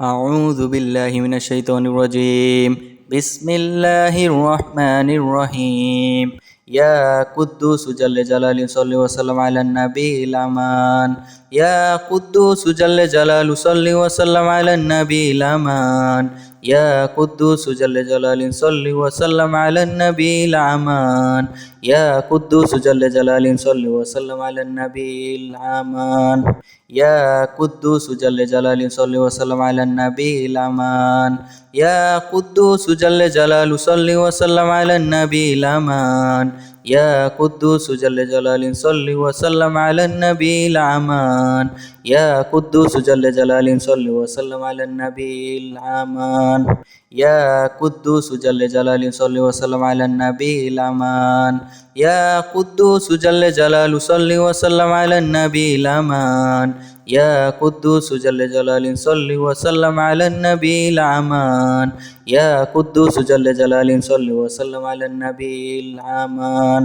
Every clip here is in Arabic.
أعوذ بالله من الشيطان الرجيم. بسم الله الرحمن الرحيم. يا قدوس جل جلاله صل وسلم على النبي الأمان. يا قدوس جل جلاله صل وسلم على النبي الأمان. يا قدوس جل جلاله صل وسلم على النبي الأمان. يا قدوس جل جلاله صل وسلم على النبي الأمان. يا قدوس جل جلاله صل وسلم على النبي الأمان. يا قدوس جل جلاله صل وسلم على النبي الأمان. يا قدوس جل جلاله صل وسلم على النبي الأمان. يا قدوس جل جلاله صل وسلم على النبي الأمان. يا قدوس جل جلاله صل وسلم على النبي الأمان. يا قدوس جل جلاله صل وسلم على النبي الأمان. يا قدوس جل جلاله صل وسلم على النبي الأمان. يا قدوس جل جلاله صل وسلم على النبي الأمان.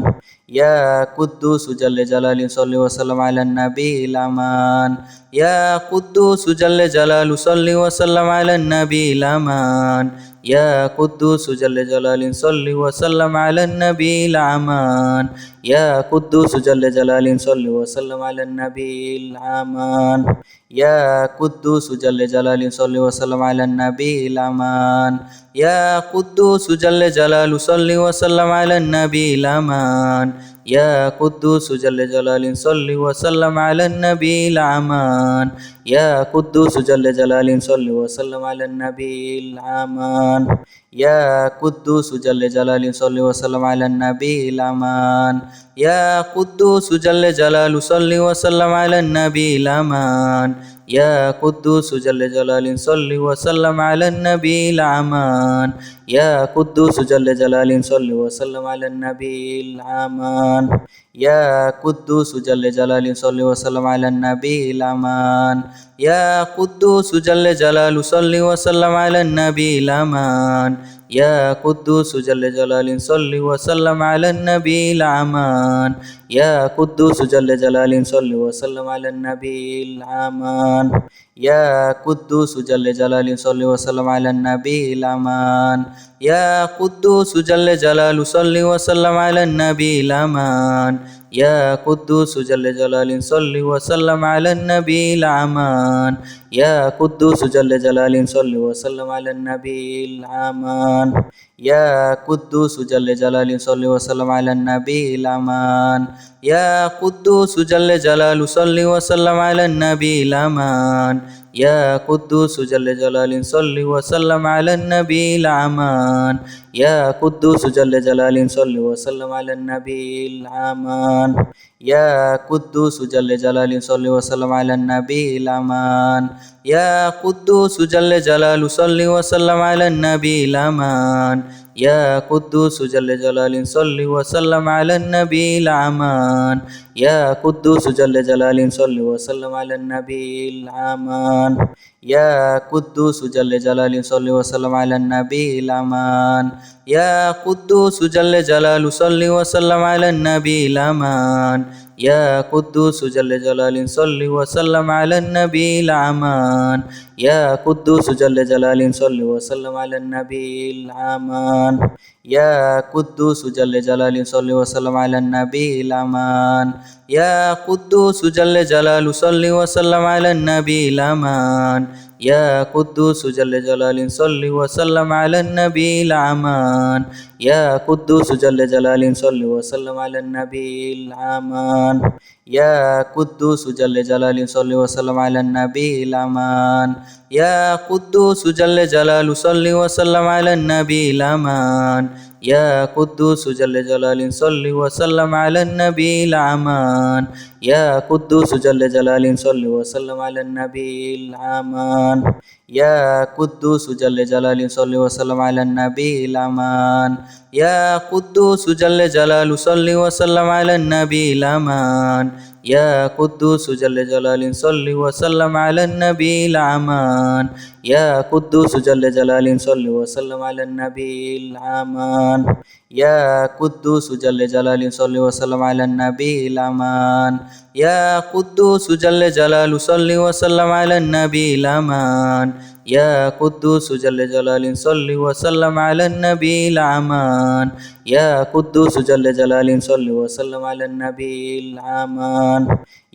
يا قدوس جل جلاله صل وسلم على النبي الأمان. يا قدوس جل جلاله صل وسلم على النبي الأمان. يا قدوس جل جلاله صل وسلم على النبي الأمان. يا قدوس جل جلاله صل وسلم على النبي الأمان. يا قدوس جل جلاله صل وسلم على النبي الأمان. يا قدوس جل جلاله صل وسلم على النبي الأمان. يا قدوس جل جلاله صل وسلم على النبي الأمان. يا قدوس جل جلاله صل وسلم على النبي الأمان. يا قدوس جل جلاله صل وسلم على النبي الأمان. يا قدوس جل جلاله صل وسلم على النبي الأمان. يا قدوس جل جلاله صل وسلم على النبي الأمان. يا قدوس جل جلاله صل وسلم على النبي الأمان. يا قدوس جل جلاله صل وسلم على النبي الأمان. يا قدوس جل جلاله صل وسلم على النبي الأمان. يا قدوس جل جلاله صل وسلم على النبي الأمان. يا قدوس جل جلاله صل وسلم على النبي الأمان. يا قدوس جل جلاله صل وسلم على النبي الأمان. يا قدوس جل جلاله صل وسلم على النبي الأمان. يا قدوس جل جلاله صل وسلم على النبي الأمان. يا قدوس جل جلاله صل وسلم على النبي الأمان. يا قدوس جل جلاله صل وسلم على النبي الأمان. يا قدوس جل جلاله صل وسلم على النبي الأمان. يا قدوس جل جلاله صل وسلم على النبي الأمان. يا قدوس جل جلاله صل وسلم على النبي الأمان. يا قدوس جل جلاله صل وسلم على النبي الأمان. يا قدوس جل جلاله صل وسلم على النبي الأمان. يا قدوس جل جلاله صل وسلم على النبي الأمان. يا قدوس جل جلاله صل وسلم على النبي الأمان. يا قدوس جل جلاله صل وسلم على النبي الأمان. يا قدوس جل جلاله صل وسلم على النبي الأمان. يا قدوس جل جلاله صل وسلم على النبي الأمان. يا قدوس جل جلاله صل وسلم على النبي الأمان. يا قدوس جل جلاله صل وسلم على النبي الأمان. يا قدوس جل جلاله صل وسلم على النبي الأمان. يا قدوس جل جلاله صل وسلم على النبي الأمان. يا قدوس جل جلاله صل وسلم على النبي الأمان. يا قدوس جل جلاله صل وسلم على النبي الأمان. يا قدوس جل جلاله صل وسلم على النبي الأمان. يا قدوس جل جلاله صل وسلم على النبي الأمان. يا قدوس جل جلاله صل وسلم على النبي الأمان. يا قدوس جل جلاله صل وسلم على النبي الأمان. يا قدوس جل جلاله صل وسلم على النبي الأمان. يا قدوس جل جلاله صل وسلم على النبي الأمان. يا قدوس جل جلاله صل وسلم على النبي الأمان يا قدوس جل جلاله صل وسلم على النبي الأمان يا قدوس جل جلاله صل وسلم على النبي الأمان يا قدوس جل جلاله صل وسلم على النبي الأمان يا قدوس جل جلاله صل وسلم على النبي الأمان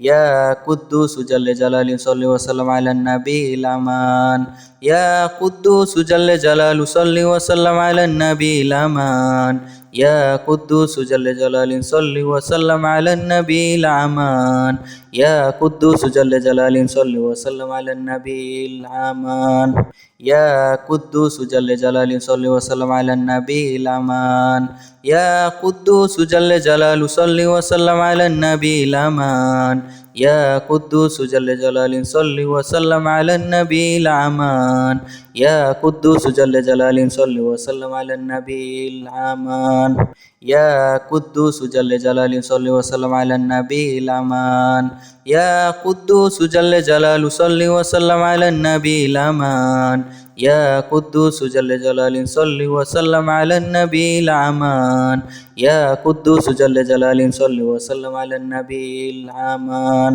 يا قدوس جل جلاله صل وسلم على النبي الأمان يا قدوس جل جلاله صل وسلم على النبي الأمان يا قدوس جل جلاله صل وسلم على النبي الأمان يا قدوس جل جلاله صل وسلم على النبي الأمان يا قدوس جل جلاله صل وسلم على النبي الأمان يا قدوس جل جلاله صل وسلم على النبي الأمان يا قدوس جل جلاله صل وسلم على النبي الأمان يا قدوس جل جلاله صل وسلم على النبي الأمان يا قدوس جل جلاله صل وسلم على النبي الأمان يا قدوس جل جلاله صل وسلم على النبي الأمان يا قدوس جل جلاله صل وسلم على النبي الأمان يا قدوس جل جلاله صل وسلم على النبي الأمان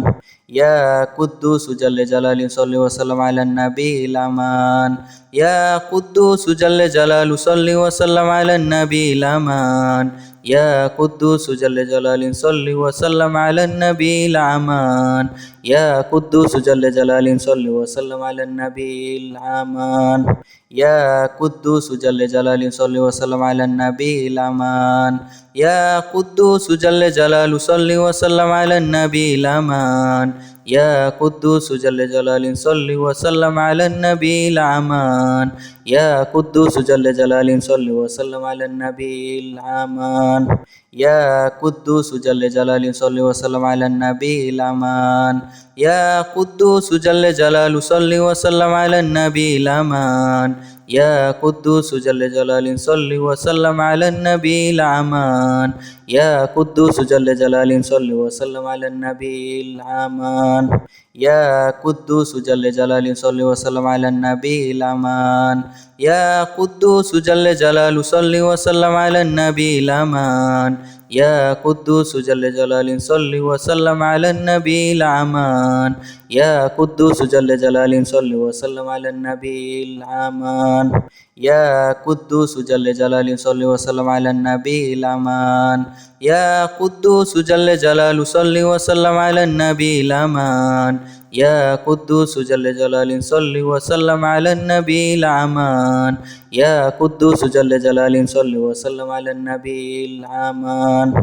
يا قدوس جل جلاله صل وسلم على النبي الأمان يا قدوس جل جلاله صل وسلم على النبي الأمان يا قدوس جل جلاله صل وسلم على النبي الأمان يا قدوس جل جلاله صل وسلم على النبي الأمان يا قدوس جل جلاله صل وسلم على النبي الأمان يا قدوس جل جلاله صل وسلم على النبي الأمان يا قدوس جل جلاله صل وسلم على النبي الأمان يا قدوس جل جلاله صل وسلم على النبي الأمان يا قدوس جل جلاله صل وسلم على النبي الأمان يا قدوس جل جلاله صل وسلم على النبي الأمان يا قدوس جل جلاله صل وسلم على النبي الأمان يا قدوس جل جلاله صل وسلم على النبي الأمان يا قدوس جل جلاله صل وسلم على النبي الأمان يا قدوس جل جلاله صل وسلم على النبي الأمان يا قدوس جل جلاله صل وسلم على النبي الأمان يا قدوس جل جلاله صل وسلم على النبي الأمان يا قدوس جل جلاله صل وسلم على النبي الأمان يا قدوس جل جلاله صل وسلم على النبي الأمان يا قدوس جل جلاله صل وسلم على النبي الأمان يا قدوس جل جلاله صل وسلم على النبي الأمان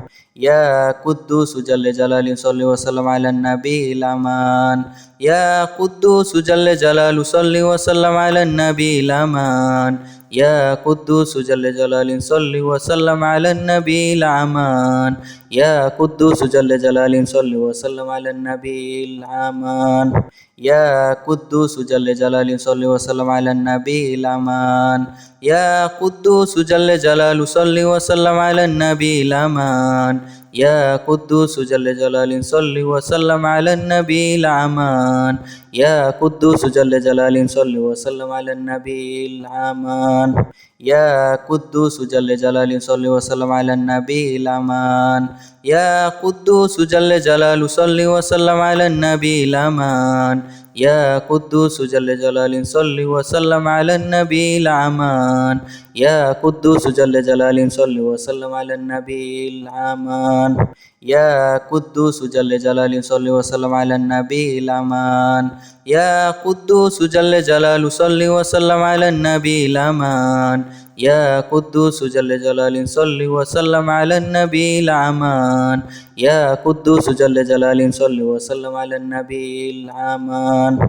يا قدوس جل جلاله صل وسلم على النبي الأمان يا قدوس جل جلاله صل وسلم على النبي الأمان يا قدوس جل جلاله صل وسلم على النبي الأمان يا قدوس جل جلاله صل وسلم على النبي الأمان يا قدوس جل جلاله صل وسلم على النبي الأمان يا قدوس جل جلاله صل وسلم على النبي الأمان يا قدوس جل جلاله صل وسلم على النبي الأمان يا قدوس جل جلاله صل وسلم على النبي الأمان يا قدوس جل جلاله صل وسلم على النبي الأمان يا قدوس جل جلاله صل وسلم على النبي الأمان يا قدوس جل جلاله صل وسلم على النبي الأمان يا قدوس جل جلاله صل وسلم على النبي الأمان يا قدوس جل جلاله صل وسلم على النبي الأمان يا قدوس جل جلاله صل وسلم على النبي الأمان يا قدوس جل جلاله صل وسلم على النبي الأمان يا قدوس جل جلاله صل وسلم على النبي الأمان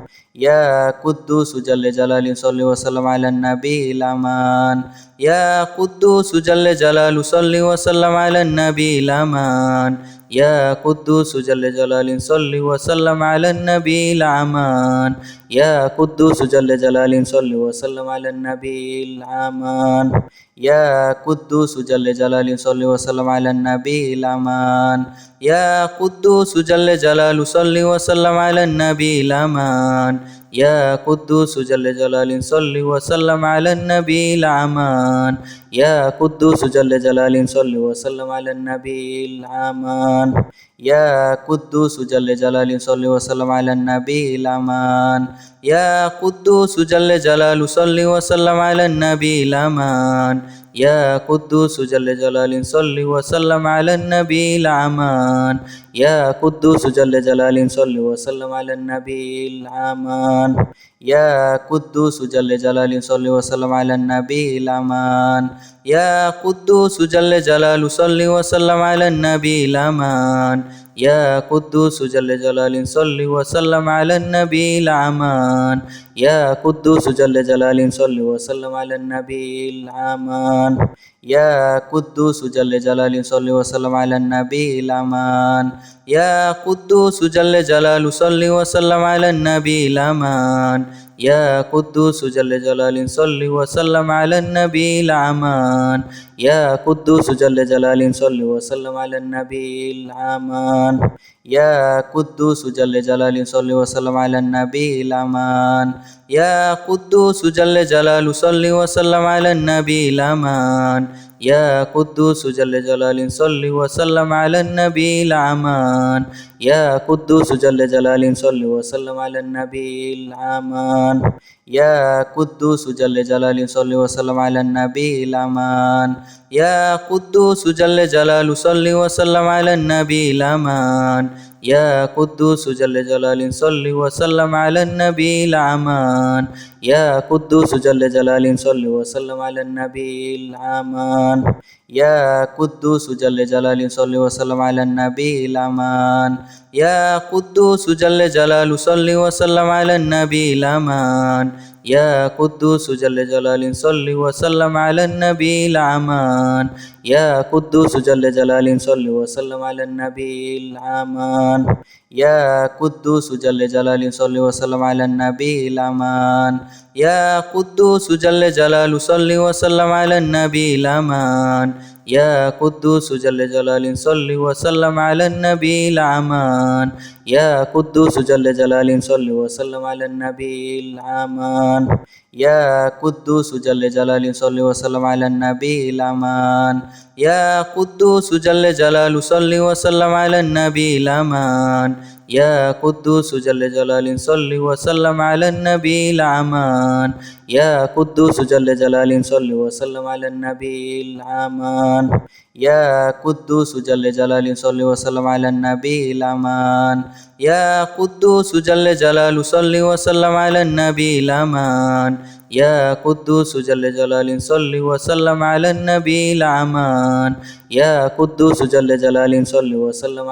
يا قدوس جل جلاله صل وسلم على النبي الأمان يا قدوس جل جلاله صل وسلم على النبي الأمان يا قدوس جل جلاله صل وسلم على النبي الأمان يا قدوس جل جلاله صل وسلم على النبي الأمان يا قدوس جل جلاله صل وسلم على النبي الأمان يا قدوس جل جلاله صل وسلم على النبي الأمان يا قدوس جل جلال صل وسلم على النبي الأمان يا قدوس جل جلال صل وسلم على النبي الأمان يا قدوس جل جلال صل وسلم على النبي الأمان يا قدوس جل جلال صل وسلم على النبي الأمان يا قدوس جل جلال صل وسلم على النبي الأمان يا قدوس جل جلال صل وسلم على النبي الأمان يا قدوس جل جلال صل وسلم على النبي الأمان يا قدوس جل جلال صل وسلم على النبي الأمان يا قدوس جل جلال صل وسلم على النبي الأمان يا قدوس جل جلال صل وسلم على النبي الأمان يا قدوس جل جلال صل وسلم على النبي الأمان يا قدوس جل جلال صل وسلم على النبي الأمان يا قدوس جل جلال صل وسلم على النبي الأمان يا قدوس جل جلال صل وسلم على النبي الأمان يا قدوس جل جلال صل وسلم على النبي الأمان يا قدوس جل جلال صل وسلم على النبي الأمان يا قدوس جل جلال صل وسلم على النبي الأمان يا قدوس جل جلال صل وسلم على النبي الأمان يا قدوس جل جلال صل وسلم على النبي الأمان يا قدوس جل جلال صل وسلم على النبي الأمان يا قدوس جل جلال صل وسلم على النبي الأمان يا قدوس جل جلال صل وسلم على النبي الأمان يا قدوس جل جلال صل وسلم على النبي الأمان يا قدوس جل جلال صل وسلم على النبي الأمان يا قدوس جل جلال صل وسلم على النبي الأمان يا قدوس جل جلال صل وسلم على النبي الأمان يا قدوس جل جلال صل وسلم على النبي الأمان يا قدوس جل جلال صل وسلم على النبي الأمان يا قدوس جل جلال صل وسلم على النبي الأمان يا قدوس جل جلال صل وسلم على النبي الأمان يا قدوس جل جلال صل وسلم على النبي الأمان يا قدوس جل جلال صل وسلم على النبي الأمان يا قدوس جل جلال صل وسلم على النبي الأمان يا قدوس جل جلال صل وسلم على النبي الأمان يا قدوس جل جلال صل وسلم على النبي الأمان يا قدوس جل جلال صل وسلم على النبي الأمان يا قدوس جل جلال صل وسلم على النبي الأمان يا قدوس جل جلال صل وسلم على النبي الأمان يا قدوس جل جلال صل وسلم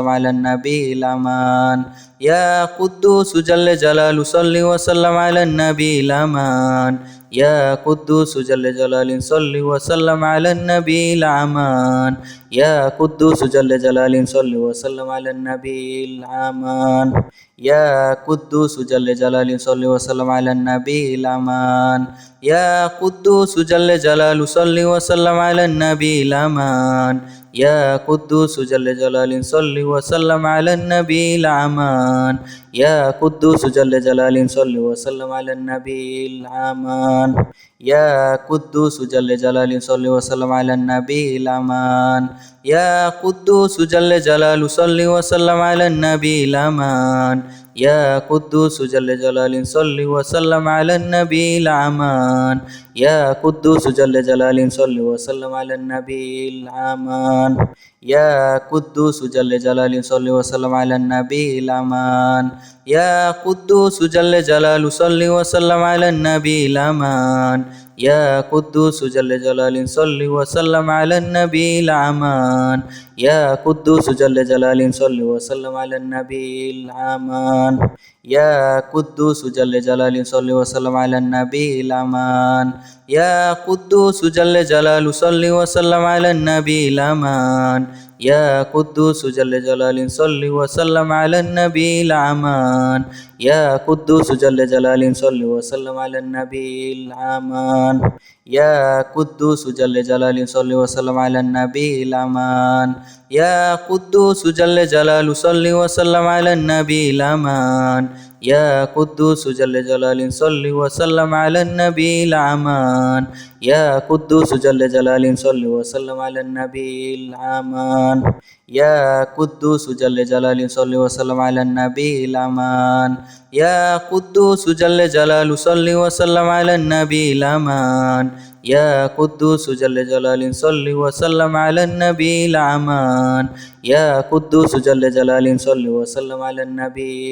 على النبي الأمان يا قدوس جل جلال صل وسلم على النبي الأمان يا قدوس جل جلال صل وسلم على النبي الأمان يا قدوس جل جلال صل وسلم على النبي الأمان يا قدوس جل جلال صل وسلم على النبي الأمان يا قدوس جل جلال صل وسلم على النبي الأمان يا قدوس جل جلال صل وسلم على النبي الأمان يا قدوس جل جلال صل وسلم على النبي الأمان يا قدوس جل جلال صل وسلم على النبي الأمان يا قدوس جل جلال صل وسلم على النبي الأمان يا قدوس جل جلال صل وسلم على النبي الأمان يا قدوس جل جلال صل وسلم على النبي الأمان يا قدوس جل جلال صل وسلم على النبي الأمان يا قدوس جل جلال صل وسلم على النبي الأمان يا قدوس جل جلال صل وسلم على النبي الأمان يا قدوس جل جلال صل وسلم على النبي الأمان يا قدوس جل جلال صل وسلم على النبي الأمان يا قدوس جل جلال صل وسلم على النبي الأمان يا قدوس جل جلاله صل وسلم على النبي الأمان يا قدوس جل جلاله صل وسلم على النبي الأمان يا قدوس جل جلاله صل وسلم على النبي الأمان يا قدوس جل جلاله صل وسلم على النبي الأمان يا قدوس جل جلاله صل وسلم على النبي الأمان يا قدوس جل جلاله صل وسلم على النبي الأمان يا قدوس جل جلاله صل وسلم على النبي الأمان يا قدوس جل جلاله صل وسلم على النبي الأمان يا قدوس جل جلاله صل وسلم على النبي الأمان يا قدوس جل جلاله صل وسلم على النبي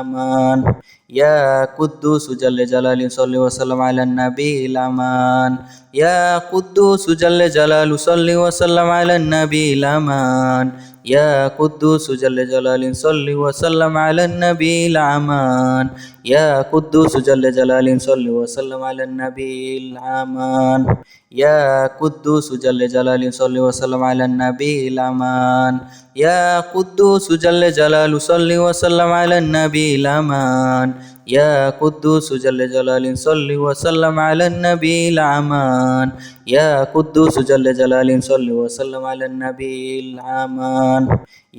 الأمان يا قدوس جل جلاله صل وسلم على النبي الأمان يا قدوس جل جلاله صل وسلم على النبي الأمان يا قدوس جل جلاله صل وسلم على النبي الأمان يا قدوس جل جلاله صل وسلم على النبي الأمان يا قدوس جل جلاله صل وسلم على النبي الأمان يا قدوس جل جلاله صل وسلم على النبي الأمان يا قدوس جل جلاله صل وسلم على النبي الأمان يا قدوس جل جلاله صل وسلم على النبي الأمان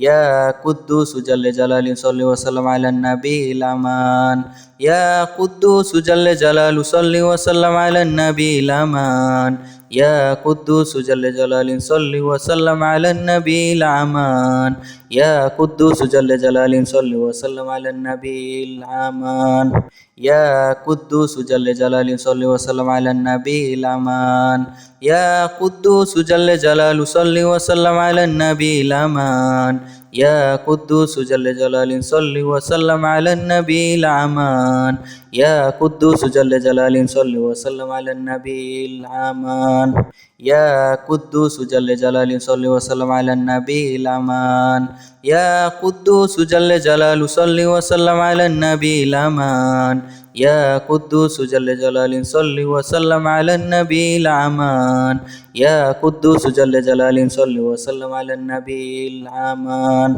يا قدوس جل جلاله صل وسلم على النبي الأمان يا قدوس جل جلاله صل وسلم على النبي الأمان يا قدوس جل جلاله صل وسلم على النبي الأمان يا قدوس جل جلاله صل وسلم على النبي الأمان يا قدوس جل جلاله صل وسلم على النبي الأمان يا قدوس جل جلاله صل وسلم على النبي الأمان يا قدوس جل جلاله صل وسلم على النبي الأمان يا قدوس جل جلاله صل وسلم على النبي الأمان يا قدوس جل جلاله صل وسلم على النبي الأمان يا قدوس جل جلاله صل وسلم على النبي الأمان يا قدوس جل جلاله صل وسلم على النبي الأمان يا قدوس جل جلاله صل وسلم على النبي الأمان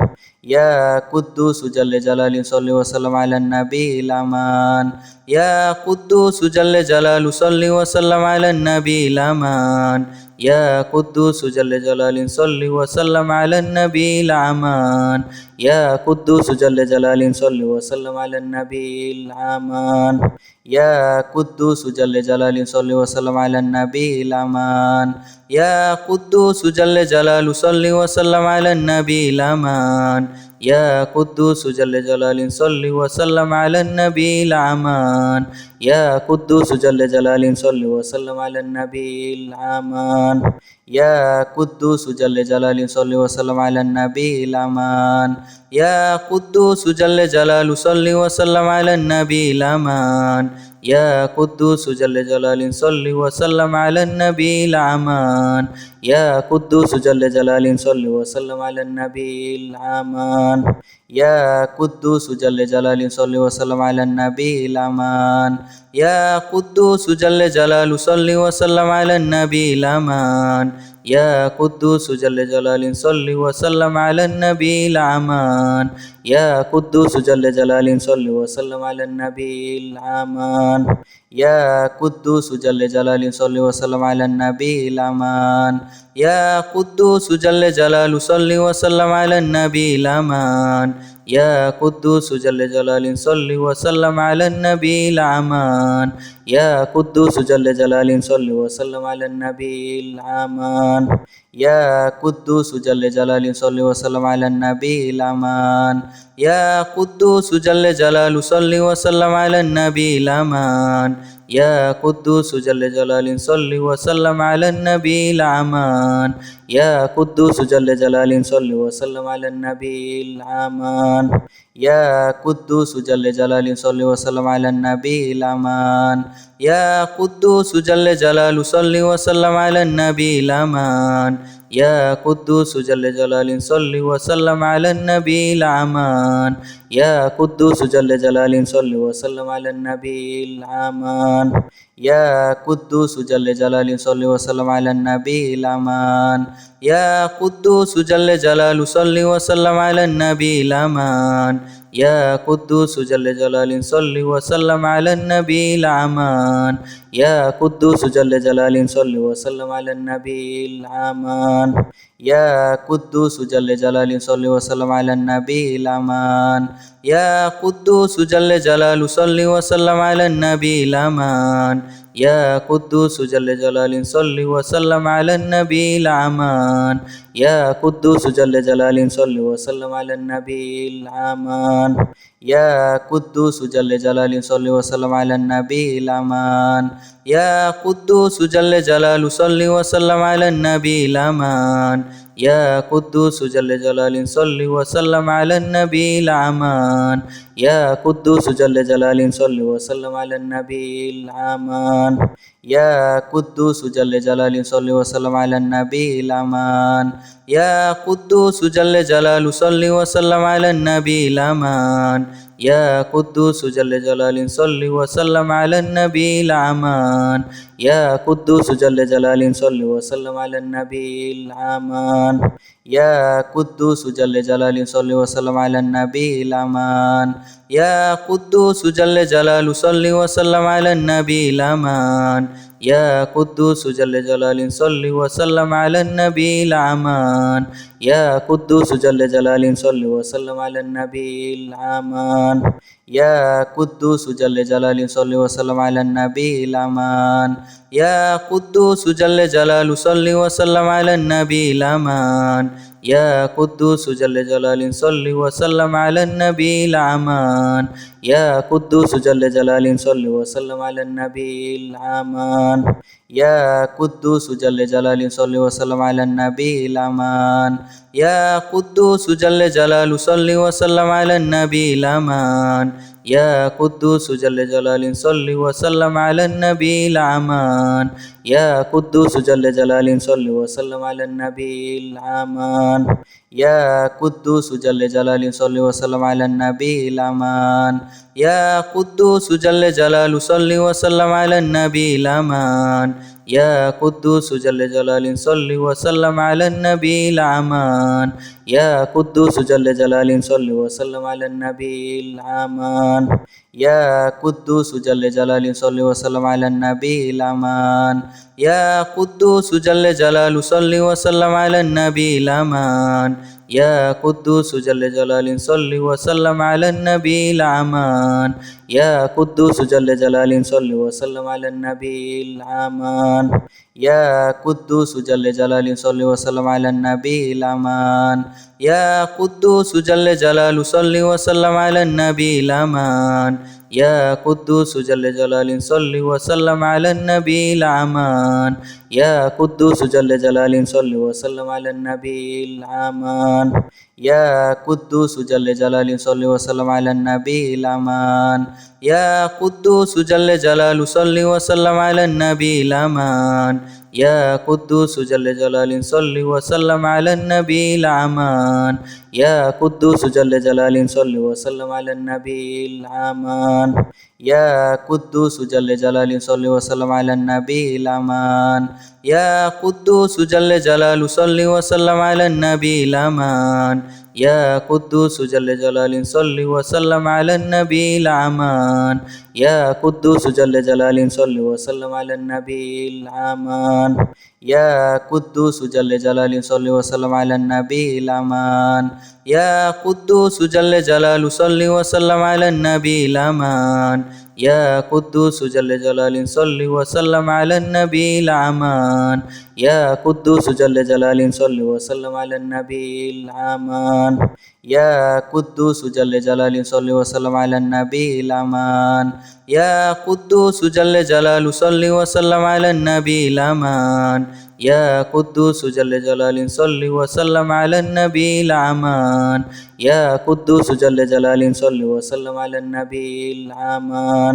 يا قدوس جل جلاله صل وسلم على النبي الأمان يا قدوس جل جلاله صل وسلم على النبي الأمان يا قدوس جل جلاله صل وسلم على النبي الأمان يا قدوس جل جلاله صل وسلم على النبي الأمان يا قدوس جل جلاله صل وسلم على النبي الأمان يا قدوس جل جلاله صل وسلم على النبي الأمان يا قدوس جل جلاله صل وسلم على النبي الأمان يا قدوس جل جلاله صل وسلم على النبي الأمان يا قدوس جل جلاله صل وسلم على النبي الأمان يا قدوس جل جلاله صل وسلم على النبي الأمان يا قدوس جل جلاله صل وسلم على النبي الأمان يا قدوس جل جلاله صل وسلم على النبي الأمان يا قدوس جل جلاله صل وسلم على النبي الأمان يا قدوس جل جلاله صل وسلم على النبي الأمان يا قدوس جل جلاله صل وسلم على النبي الأمان يا قدوس جل جلاله صل وسلم على النبي الأمان يا قدوس جل جلاله صل وسلم على النبي الأمان يا قدوس جل جلاله صل وسلم على النبي الأمان يا قدوس جل جلاله صل وسلم على النبي الأمان يا قدوس جل جلاله صل وسلم على النبي الأمان يا قدوس جل جلاله صل وسلم على النبي الأمان يا قدوس جل جلاله صل وسلم على النبي الأمان يا قدوس جل جلاله صل وسلم على النبي الأمان يا قدوس جل جلاله صل وسلم على النبي الأمان يا قدوس جل جلاله صل وسلم على النبي الأمان يا قدوس جل جلاله صل وسلم على النبي الأمان يا قدوس جل جلاله صل وسلم على النبي الأمان يا قدوس جل جلاله صل وسلم على النبي الأمان يا قدوس جل جلاله صل وسلم على النبي الأمان يا قدوس جل جلاله صل وسلم على النبي الأمان يا قدوس جل جلاله صل وسلم على النبي الأمان يا قدوس جل جلاله صل وسلم على النبي الأمان يا قدوس جل جلاله صل وسلم على النبي الأمان يا قدوس جل جلاله صل وسلم على النبي الأمان يا قدوس جل جلاله صل وسلم على النبي الأمان يا قدوس جل جلاله صل وسلم على النبي الأمان يا قدوس جل جلاله صل وسلم على النبي الأمان يا قدوس جل جلاله صل وسلم على النبي الأمان يا قدوس جل جلاله صل وسلم على النبي الأمان يا قدوس جل جلاله صل وسلم على النبي الأمان يا قدوس جل جلاله صل وسلم على النبي الأمان يا قدوس جل جلاله صل وسلم على النبي الأمان يا قدوس جل جلاله صل وسلم على النبي الأمان يا قدوس جل جلاله صل وسلم على النبي الأمان يا قدوس جل جلاله صل وسلم على النبي الأمان يا قدوس جل جلاله صل وسلم على النبي الأمان يا قدوس جل جلاله صل وسلم على النبي الأمان يا قدوس جل جلاله صل وسلم على النبي الأمان يا قدوس جل جلاله صل وسلم على النبي الأمان يا قدوس جل جلاله صل وسلم على النبي الأمان يا قدوس جل جلاله صل وسلم على النبي الأمان يا قدوس جل جلاله صل وسلم على النبي الأمان يا قدوس جل جلاله صل وسلم على النبي الأمان يا قدوس جل جلاله صل وسلم على النبي الأمان يا قدوس جل جلاله صل وسلم على النبي الأمان يا قدوس جل جلاله صل وسلم على النبي الأمان يا قدوس جل جلاله صل وسلم على النبي الأمان يا قدوس جل جلاله صل وسلم على النبي الأمان يا قدوس جل جلاله صل وسلم على النبي الأمان يا قدوس جل جلاله صل وسلم على النبي الأمان يا قدوس جل جلاله صل وسلم على النبي الأمان يا قدوس جل جلاله صل وسلم على النبي الأمان يا قدوس جل جلاله صل وسلم على النبي الأمان يا قدوس جل جلاله صل وسلم على النبي الأمان يا قدوس جل جلاله صل وسلم على النبي الأمان يا قدوس جل جلاله صل وسلم على النبي الأمان يا قدوس جل جلاله صل وسلم على النبي الأمان يا قدوس جل جلاله صل وسلم على النبي الأمان يا قدوس جل جلاله صل وسلم على النبي الأمان يا قدوس جل جلاله صل وسلم على النبي الأمان يا قدوس جل جلاله صل وسلم على النبي الأمان يا قدوس جل جلاله صل وسلم على النبي الأمان يا قدوس جل جلاله صل وسلم على النبي الأمان يا قدوس جل جلاله صل وسلم على النبي الأمان يا قدوس جل جلاله صل وسلم على النبي الأمان يا قدوس جل جلاله صل وسلم على النبي الأمان يا قدوس جل جلاله صل وسلم على النبي الأمان يا قدوس جل جلاله صل وسلم على النبي الأمان يا قدوس جل جلاله صل وسلم على النبي الأمان يا قدوس جل جلاله صل وسلم على النبي الأمان يا قدوس جل جلاله صل وسلم على النبي الأمان يا قدوس جل جلاله صل وسلم على النبي الأمان يا قدوس جل جلال صل وسلم على النبي الأمان يا قدوس جل جلال صل وسلم على النبي الأمان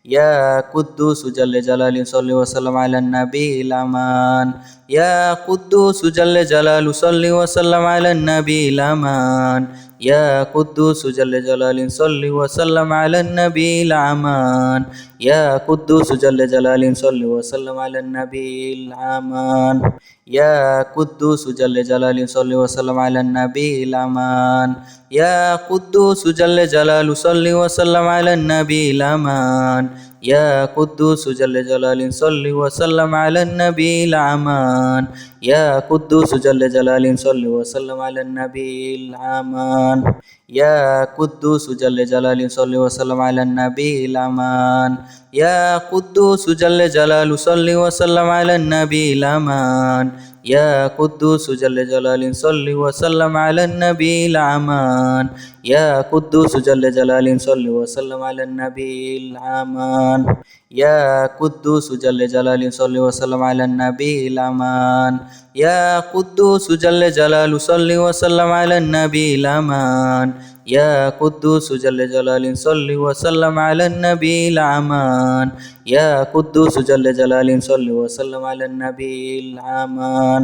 يا قدوس جل جلال صل وسلم على النبي الأمان يا قدوس جل جلال صل وسلم على النبي الأمان يا قدوس جل جلال صل وسلم على النبي الأمان يا قدوس جل جلال صل وسلم على النبي الأمان يا قدوس جل جلال صل وسلم على النبي الأمان يا قدوس جل جلال صل وسلم على النبي الأمان يا قدوس جل جلال صل وسلم على النبي الأمان يا قدوس جل جلال صل وسلم على النبي الأمان يا قدوس جل جلال صل وسلم على النبي الأمان يا قدوس جل جلال صل وسلم على النبي الأمان يا قدوس جل جلال صل وسلم على النبي الأمان يا قدوس جل جلال صل وسلم على النبي الأمان يا قدوس جل جلال صل وسلم على النبي الأمان يا قدوس جل جلال صل وسلم على النبي الأمان يا قدوس جل جلال صل وسلم على النبي الأمان يا قدوس جل جلال صل وسلم على النبي الأمان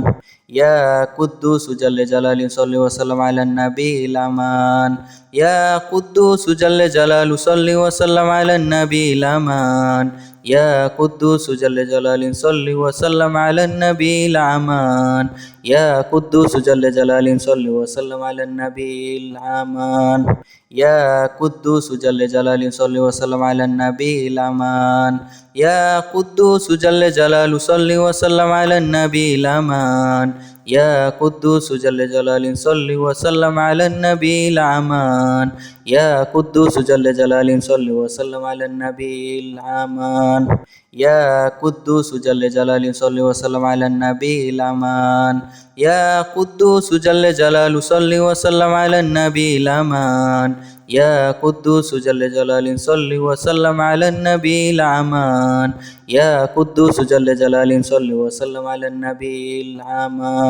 يا قدوس جل جلال صل وسلم على النبي الأمان يا قدوس جل جلال صل وسلم على النبي الأمان يا قدوس جل جلال صل وسلم على النبي الأمان يا قدوس جل جلال صل وسلم على النبي الأمان يا قدوس جل جلال صل وسلم على النبي الأمان يا قدوس جل جلال صل وسلم على النبي الأمان يا قدوس جل جلال صل وسلم على النبي الأمان يا قدوس جل جلال صل وسلم على النبي الأمان يا قدوس جل جلال صل وسلم على النبي الأمان يا قدوس جل جلال صل وسلم على النبي الأمان يا قدوس جل جلال صل وسلم على النبي الأمان يا قدوس جل جلال صل وسلم على النبي الأمان يا قدوس جل جلال صل وسلم على النبي الأمان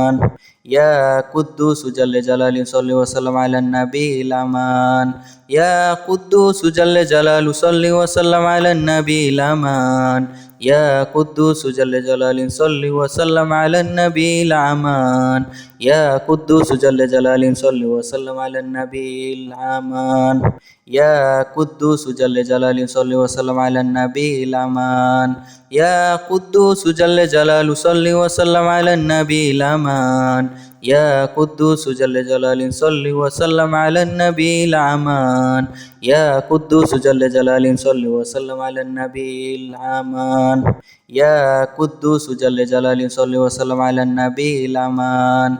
يا قدوس جل جلال صل وسلم على النبي الأمان يا قدوس جل جلال صل وسلم على النبي الأمان يا قدوس جل جلال صل وسلم على النبي الأمان يا قدوس جل جلال صل وسلم على النبي الأمان يا قدوس جل جلال صل وسلم على النبي الأمان يا قدوس جل جلال صل وسلم على النبي الأمان يا قدوس جل جلال صل وسلم على النبي الأمان يا قدوس جل جلال صل وسلم على النبي الأمان يا قدوس جل جلال صل وسلم على النبي الأمان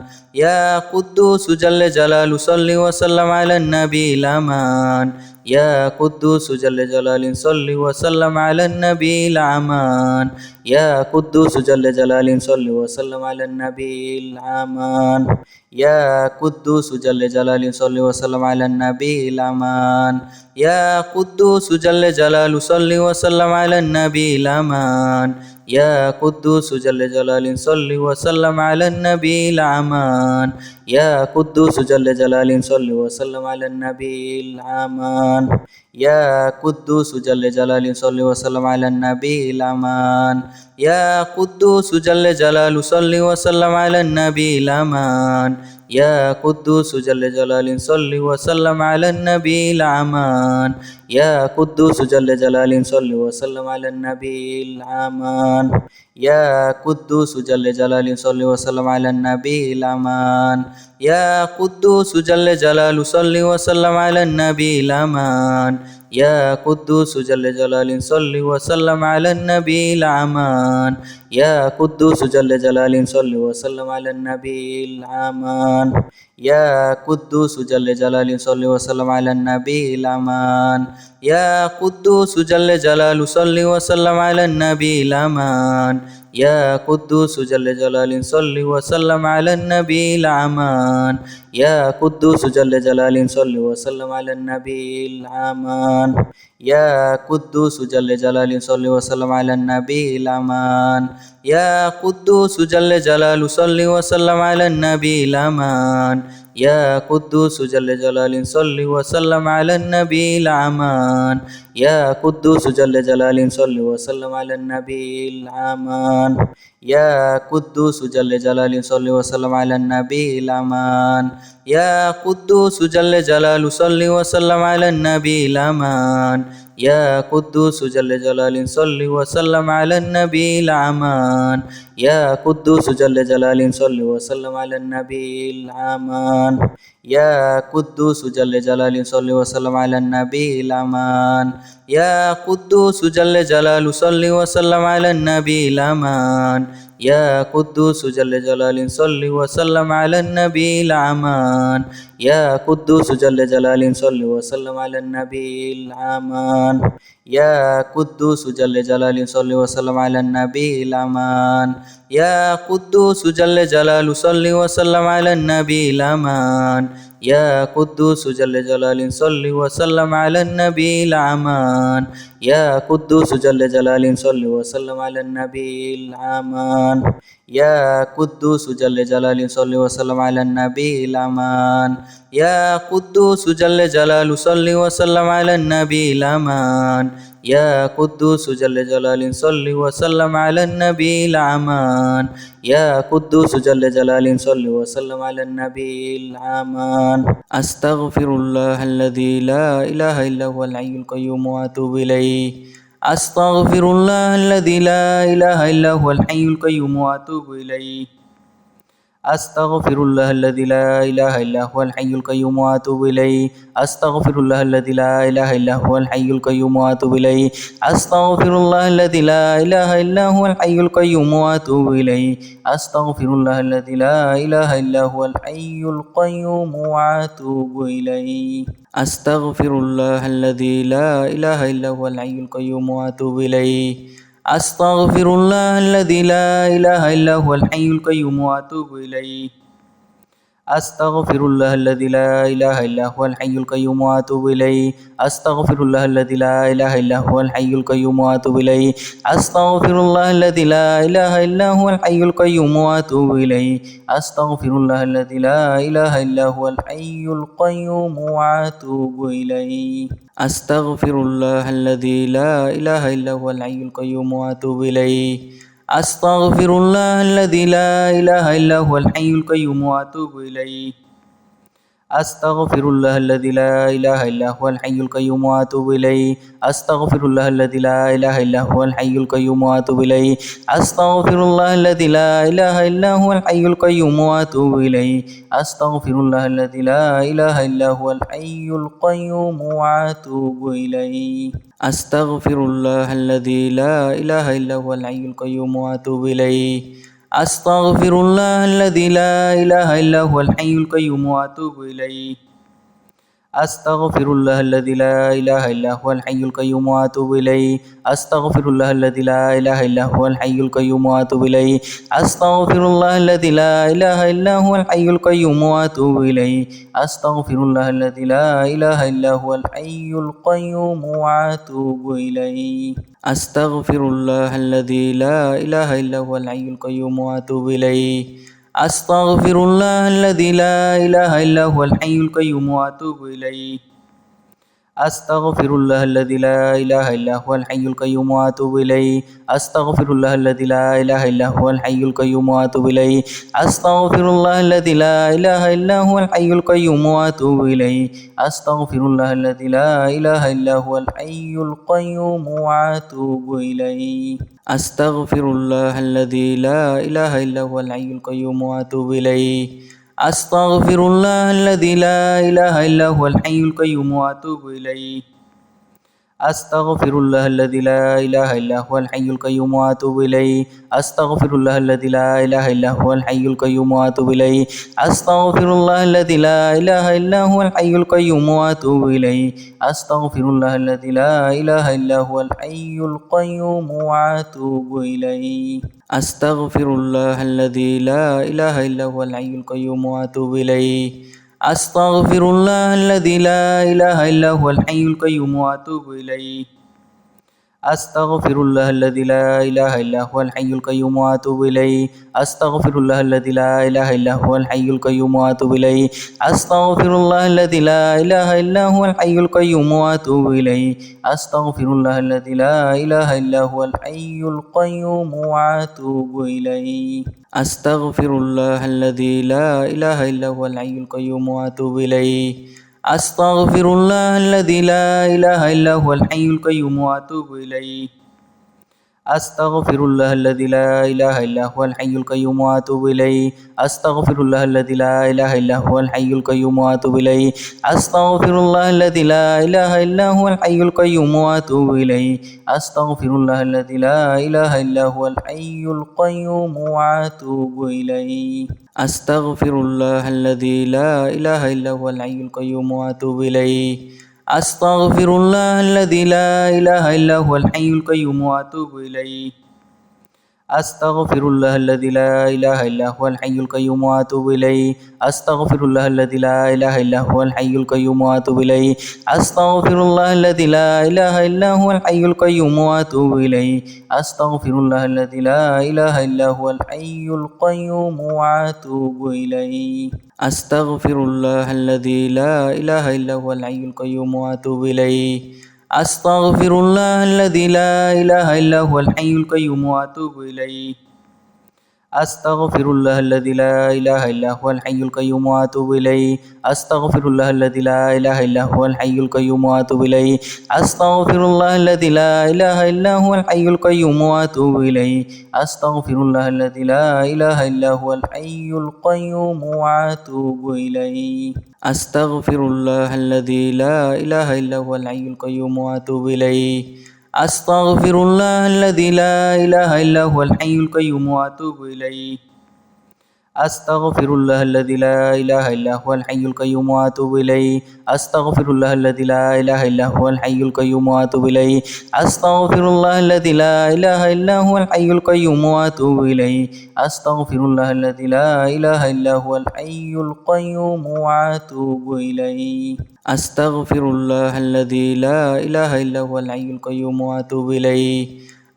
يا قدوس جل جلال صل وسلم على النبي الأمان يا قدوس جل جلال صل وسلم على النبي الأمان يا قدوس جل جلال صل وسلم على النبي الأمان يا قدوس جل جلال صل وسلم على النبي الأمان يا قدوس جل جلال صل وسلم على النبي الأمان يا قدوس جل جلال صل وسلم على النبي الأمان يا قدوس جل جلال صل وسلم على النبي الأمان يا قدوس جل جلال صل وسلم على النبي الأمان يا قدوس جل جلال صل وسلم على النبي الأمان يا قدوس جل جلال صل وسلم على النبي الأمان يا قدوس جل جلال صل وسلم على النبي الأمان يا قدوس جل جلال صل وسلم على النبي الأمان يا قدوس جل جلال صل وسلم على النبي الأمان يا قدوس جل جلال صل وسلم على النبي الأمان يا قدوس جل جلال صل وسلم على النبي الأمان يا قدوس جل جلال صل وسلم على النبي الأمان يا قدوس جل جلاله صل وسلم على النبي الأمان يا قدوس جل جلاله صل وسلم على النبي الأمان يا قدوس جل جلاله صل وسلم على النبي الأمان يا قدوس جل جلاله صل وسلم على النبي الأمان يا قدوس جل جلاله صل وسلم على النبي الأمان يا قدوس جل جلاله صل وسلم على النبي الأمان يا قدوس جل جلاله صل وسلم على النبي الأمان يا قدوس جل جلاله صل وسلم على النبي الأمان يا قدوس جل جلاله صل وسلم على النبي الأمان يا قدوس جل جلاله صل وسلم على النبي الأمان يا قدوس جل جلاله صل وسلم على النبي الأمان يا قدوس جل جلاله صل وسلم على النبي الأمان يا قدوس جل جلاله صل وسلم على النبي الأمان يا قدوس جل جلاله صل وسلم على النبي الأمان يا قدوس جل جلاله صل وسلم على النبي الأمان يا قدوس جل جلاله صل وسلم على النبي الأمان يا قدوس جل جلاله صل وسلم على النبي الأمان يا قدوس جل جلاله صل وسلم على النبي الأمان يا قدوس جل جلاله صل وسلم على النبي الأمان يا قدوس جل جلاله صل وسلم على النبي الأمان يا قدوس جل جلاله صل وسلم على النبي الأمان يا قدوس جل جلاله صل وسلم على النبي الأمان أستغفر الله الذي لا إله إلا هو الحي القيوم وأتوب إليه أستغفر الله الذي لا إله إلا هو الحي القيوم وأتوب إليه أستغفر الله الذي لا إله إلا هو الحي القيوم وأتوب إليه أستغفر الله الذي لا إله إلا هو الحي القيوم وأتوب إليه أستغفر الله الذي لا إله إلا هو الحي القيوم وأتوب إليه أستغفر الله الذي لا إله إلا هو الحي القيوم وأتوب إليه أستغفر الله الذي لا إله إلا هو الحي القيوم وأتوب إليه أستغفر الله الذي لا إله إلا هو الحي القيوم وأتوب إليه أستغفر الله الذي لا إله إلا هو الحي القيوم وأتوب إليه أستغفر الله الذي لا إله إلا هو الحي القيوم وأتوب إليه أستغفر الله الذي لا إله إلا هو الحي القيوم وأتوب إليه أستغفر الله الذي لا إله إلا هو الحي القيوم وأتوب إليه أستغفر الله الذي لا إله إلا هو الحي القيوم وأتوب إليه أستغفر الله الذي لا إله إلا هو الحي القيوم وأتوب إليه أستغفر الله الذي لا إله إلا هو الحي القيوم وأتوب إليه أستغفر الله الذي لا إله إلا هو الحي القيوم وأتوب إليه أستغفر الله الذي لا إله إلا هو الحي القيوم وأتوب إليه أستغفر الله الذي لا إله إلا هو الحي القيوم وأتوب إليه أستغفر الله الذي لا إله إلا هو الحي القيوم وأتوب إليه أستغفر الله الذي لا إله إلا هو الحي القيوم وأتوب إليه أستغفر الله الذي لا إله إلا هو الحي القيوم وأتوب إليه أستغفر الله الذي لا إله إلا هو الحي القيوم وأتوب إليه أستغفر الله الذي لا إله إلا هو الحي القيوم وأتوب إليه أستغفر الله الذي لا إله إلا هو الحي القيوم وأتوب إليه أستغفر الله الذي لا إله إلا هو الحي القيوم وأتوب إليه أستغفر الله الذي لا إله إلا هو الحي القيوم وأتوب إليه أستغفر الله الذي لا إله إلا هو الحي القيوم وأتوب إليه أستغفر الله الذي لا إله إلا هو الحي القيوم وأتوب إليه أستغفر الله الذي لا إله إلا هو الحي القيوم وأتوب إليه أستغفر الله الذي لا إله إلا هو الحي القيوم وأتوب إليه أستغفر الله الذي لا إله إلا هو الحي القيوم وأتوب إليه أستغفر الله الذي لا إله إلا هو الحي القيوم وأتوب إليه أستغفر الله الذي لا إله إلا هو الحي القيوم وأتوب إليه. أستغفر الله الذي لا إله إلا هو الحي القيوم وأتوب إليه. أستغفر الله الذي لا إله إلا هو الحي القيوم وأتوب إليه. أستغفر الله الذي لا إله إلا هو الحي القيوم وأتوب إليه. أستغفر الله الذي لا إله إلا هو الحي القيوم وأتوب إليه. أستغفر الله الذي لا إله إلا هو الحي القيوم وأتوب إليه. أستغفر الله الذي لا إله إلا هو الحي القيوم وأتوب إليه. أستغفر الله الذي لا إله إلا هو الحي القيوم وأتوب إليه. أستغفر الله الذي لا إله إلا هو الحي القيوم وأتوب إليه. أستغفر الله الذي لا إله إلا هو الحي القيوم وأتوب إليه. أستغفر الله الذي لا إله إلا هو الحي القيوم وأتوب إليه. أستغفر الله الذي لا إله إلا هو الحي القيوم وأتوب إليه. أستغفر الله الذي لا إله إلا هو الحي القيوم وأتوب إليه. أستغفر الله الذي لا إله إلا هو الحي القيوم وأتوب إليه. أستغفر الله الذي لا إله إلا هو الحي القيوم وأتوب إليه. أستغفر الله الذي لا إله إلا هو الحي القيوم وأتوب إليه. أستغفر الله الذي لا إله إلا هو الحي القيوم وأتوب إليه. أستغفر الله الذي لا إله إلا هو الحي القيوم وأتوب إليه. أستغفر الله الذي لا إله إلا هو الحي القيوم وأتوب إليه. أستغفر الله الذي لا إله إلا هو الحي القيوم وأتوب إليه. أستغفر الله الذي لا إله إلا هو الحي القيوم وأتوب إليه. أستغفر الله الذي لا إله إلا هو الحي القيوم وأتوب إليه. أستغفر الله الذي لا إله إلا هو الحي القيوم وأتوب إليه. أستغفر الله الذي لا إله إلا هو الحي القيوم وأتوب إليه. أستغفر الله الذي لا إله إلا هو الحي القيوم وأتوب إليه. أستغفر الله الذي لا إله إلا هو الحي القيوم وأتوب إليه. أستغفر الله الذي لا إله إلا هو الحي القيوم وأتوب إليه. أستغفر الله الذي لا إله إلا هو الحي القيوم وأتوب إليه. أستغفر الله الذي لا إله إلا هو الحي القيوم وأتوب إليه. أستغفر الله الذي لا إله إلا هو الحي القيوم وأتوب إليه. أستغفر الله الذي لا إله إلا هو الحي القيوم وأتوب إليه. أستغفر الله الذي لا إله إلا هو الحي القيوم وأتوب إليه. أستغفر الله الذي لا إله إلا هو الحي القيوم وأتوب إليه. أستغفر الله الذي لا إله إلا هو الحي القيوم وأتوب إليه. أستغفر الله الذي لا إله إلا هو الحي القيوم وأتوب إليه.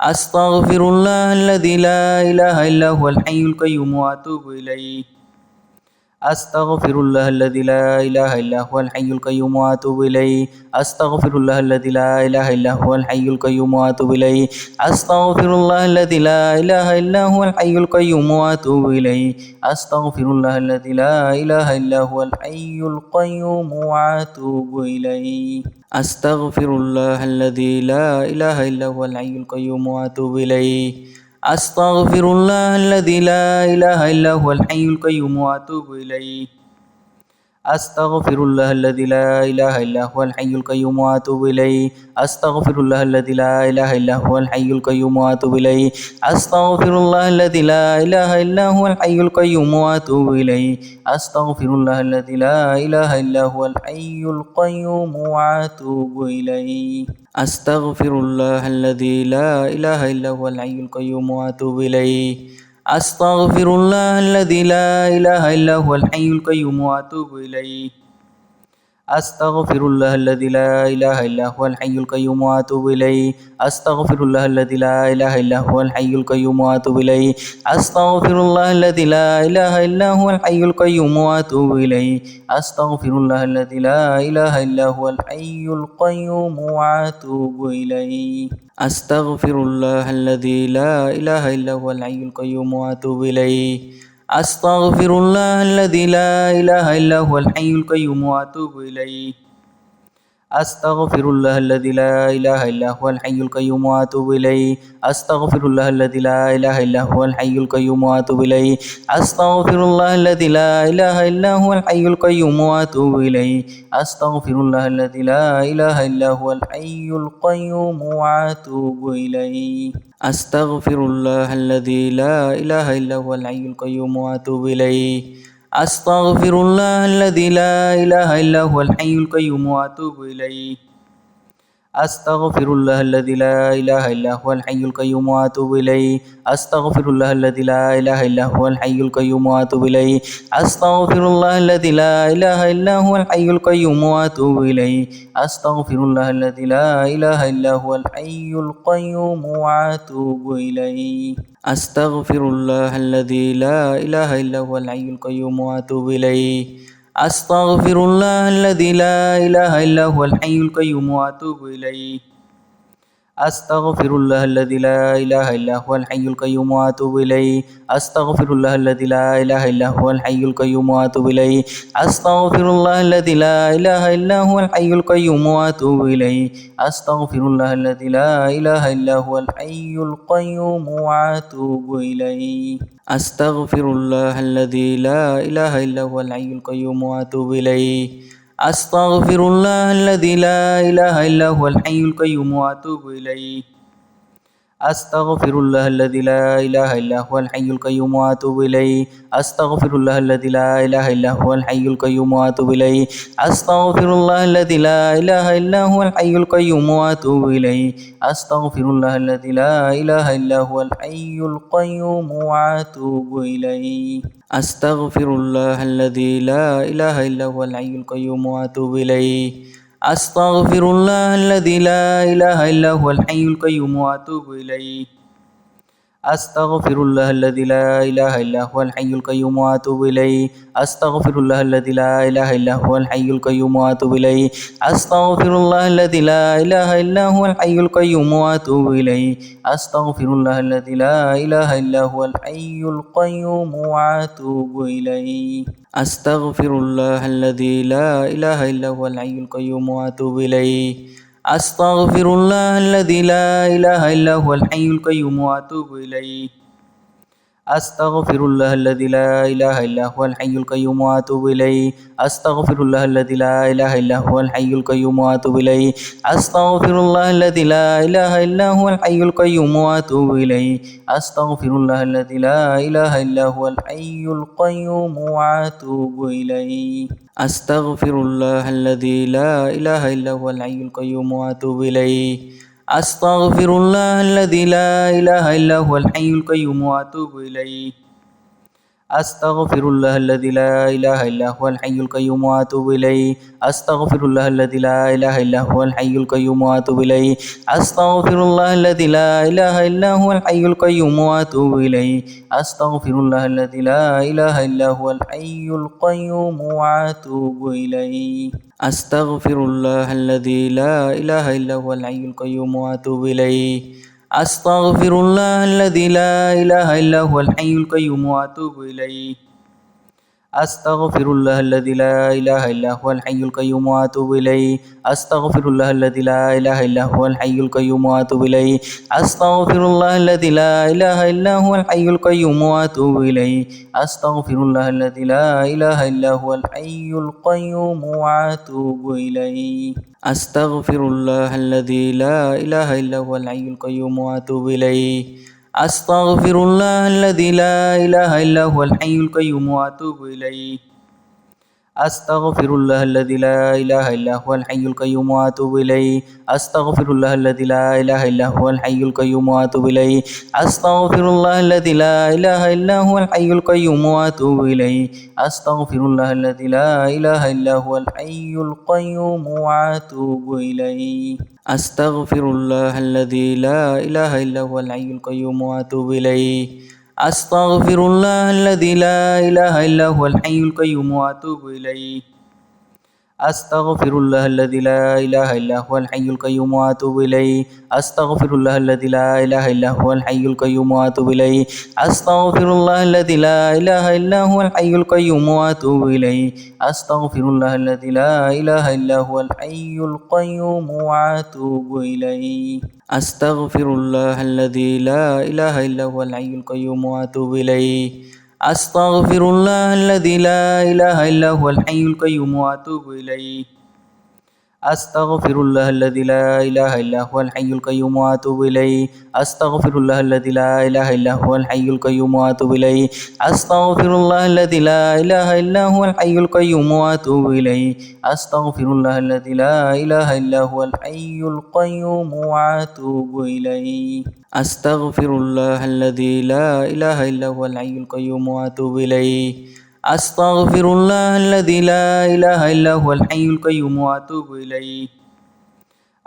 أستغفر الله الذي لا إله إلا هو الحي القيوم وأتوب إليه. أستغفر الله الذي لا إله إلا هو الحي القيوم وأتوب إليه. أستغفر الله الذي لا إله إلا هو الحي القيوم وأتوب إليه. أستغفر الله الذي لا إله إلا هو الحي القيوم وأتوب إليه. أستغفر الله الذي لا إله إلا هو الحي القيوم وأتوب إليه. أستغفر الله الذي لا إله إلا هو الحي القيوم وأتوب إليه. أستغفر الله الذي لا إله إلا هو الحي القيوم وأتوب إليه. أستغفر الله الذي لا إله إلا هو الحي القيوم وأتوب إليه. أستغفر الله الذي لا إله إلا هو الحي القيوم وأتوب إليه. أستغفر الله الذي لا إله إلا هو الحي القيوم وأتوب إليه. أستغفر الله الذي لا إله إلا هو الحي القيوم وأتوب إليه. أستغفر الله الذي لا إله إلا هو الحي القيوم وأتوب إليه. أستغفر الله الذي لا إله إلا هو الحي القيوم وأتوب إليه. أستغفر الله الذي لا إله إلا هو الحي القيوم وأتوب إليه. أستغفر الله الذي لا إله إلا هو الحي القيوم وأتوب إليه. أستغفر الله الذي لا إله إلا هو الحي القيوم وأتوب إليه. أستغفر الله الذي لا إله إلا هو الحي القيوم وأتوب إليه. أستغفر الله الذي لا إله إلا هو الحي القيوم وأتوب إليه. أستغفر الله الذي لا إله إلا هو الحي القيوم وأتوب إليه. أستغفر الله الذي لا إله إلا هو الحي القيوم وأتوب إليه. أستغفر الله الذي لا إله إلا هو الحي القيوم وأتوب إليه. أستغفر الله الذي لا إله إلا هو الحي القيوم وأتوب إليه. أستغفر الله الذي لا إله إلا هو الحي القيوم وأتوب إليه. أستغفر الله الذي لا إله إلا هو الحي القيوم وأتوب إليه. أستغفر الله الذي لا إله إلا هو الحي القيوم وأتوب إليه. أستغفر الله الذي لا إله إلا هو الحي القيوم وأتوب إليه. أستغفر الله الذي لا إله إلا هو الحي القيوم وأتوب إليه. أستغفر الله الذي لا إله إلا هو الحي القيوم وأتوب إليه. أستغفر الله الذي لا إله إلا هو الحي القيوم وأتوب إليه. أستغفر الله الذي لا إله إلا هو الحي القيوم وأتوب إليه. أستغفر الله الذي لا إله إلا هو الحي القيوم وأتوب إليه. أستغفر الله الذي لا إله إلا هو الحي القيوم وأتوب إليه. أستغفر الله الذي لا إله إلا هو الحي القيوم وأتوب إليه. أستغفر الله الذي لا إله إلا هو الحي القيوم وأتوب إليه. أستغفر الله الذي لا إله إلا هو الحي القيوم وأتوب إليه. أستغفر الله الذي لا إله إلا هو الحي القيوم وأتوب إليه. أستغفر الله الذي لا إله إلا هو الحي القيوم وأتوب إليه. أستغفر الله الذي لا إله إلا هو الحي القيوم وأتوب إليه. أستغفر الله الذي لا إله إلا هو الحي القيوم وأتوب إليه. أستغفر الله الذي لا إله إلا هو الحي القيوم وأتوب إليه. أستغفر الله الذي لا إله إلا هو الحي القيوم وأتوب إليه. أستغفر الله الذي لا إله إلا هو الحي القيوم وأتوب إليه. أستغفر الله الذي لا إله إلا هو الحي القيوم وأتوب إليه. أستغفر الله الذي لا إله إلا هو الحي القيوم وأتوب إليه. أستغفر الله الذي لا إله إلا هو الحي القيوم وأتوب إليه. أستغفر الله الذي لا إله إلا هو الحي القيوم وأتوب إليه. أستغفر الله الذي لا إله إلا هو الحي القيوم وأتوب إليه. أستغفر الله الذي لا إله إلا هو الحي القيوم وأتوب إليه. أستغفر الله الذي لا إله إلا هو الحي القيوم وأتوب إليه. أستغفر الله الذي لا إله إلا هو الحي القيوم وأتوب إليه. أستغفر الله الذي لا إله إلا هو الحي القيوم وأتوب إليه. أستغفر الله الذي لا إله إلا هو الحي القيوم وأتوب إليه. أستغفر الله الذي لا إله إلا هو الحي القيوم وأتوب إليه. أستغفر الله الذي لا إله إلا هو الحي القيوم وأتوب إليه. أستغفر الله الذي لا إله إلا هو الحي القيوم وأتوب إليه. أستغفر الله الذي لا إله إلا هو الحي القيوم وأتوب إليه. أستغفر الله الذي لا إله إلا هو الحي القيوم وأتوب إليه. أستغفر الله الذي لا إله إلا هو الحي القيوم وأتوب إليه. أستغفر الله الذي لا إله إلا هو الحي القيوم وأتوب إليه. أستغفر الله الذي لا إله إلا هو الحي القيوم وأتوب إليه. أستغفر الله الذي لا إله إلا هو الحي القيوم وأتوب إليه. أستغفر الله الذي لا إله إلا هو الحي القيوم وأتوب إليه. أستغفر الله الذي لا إله إلا هو الحي القيوم وأتوب إليه. أستغفر الله الذي لا إله إلا هو الحي القيوم وأتوب إليه. أستغفر الله الذي لا إله إلا هو الحي القيوم وأتوب إليه. أستغفر الله الذي لا إله إلا هو الحي القيوم وأتوب إليه. أستغفر الله الذي لا إله إلا هو الحي القيوم وأتوب إليه. أستغفر الله الذي لا إله إلا هو الحي القيوم وأتوب إليه. أستغفر الله الذي لا إله إلا هو الحي القيوم وأتوب إليه. أستغفر الله الذي لا إله إلا هو الحي القيوم وأتوب إليه. أستغفر الله الذي لا إله إلا هو الحي القيوم وأتوب إليه. أستغفر الله الذي لا إله إلا هو الحي القيوم وأتوب إليه. أستغفر الله الذي لا إله إلا هو الحي القيوم وأتوب إليه. أستغفر الله الذي لا إله إلا هو الحي القيوم وأتوب إليه. أستغفر الله الذي لا إله إلا هو الحي القيوم وأتوب إليه. أستغفر الله الذي لا إله إلا هو الحي القيوم وأتوب إليه. أستغفر الله الذي لا إله إلا هو الحي القيوم وأتوب إليه. أستغفر الله الذي لا إله إلا هو الحي القيوم وأتوب إليه. أستغفر الله الذي لا إله إلا هو الحي القيوم وأتوب إليه. أستغفر الله الذي لا إله إلا هو الحي القيوم وأتوب إليه. أستغفر الله الذي لا إله إلا هو الحي القيوم وأتوب إليه. أستغفر الله الذي لا إله إلا هو الحي القيوم وأتوب إليه. أستغفر الله الذي لا إله إلا هو الحي القيوم وأتوب إليه. أستغفر الله الذي لا إله إلا هو الحي القيوم وأتوب إليه. أستغفر الله الذي لا إله إلا هو الحي القيوم وأتوب إليه.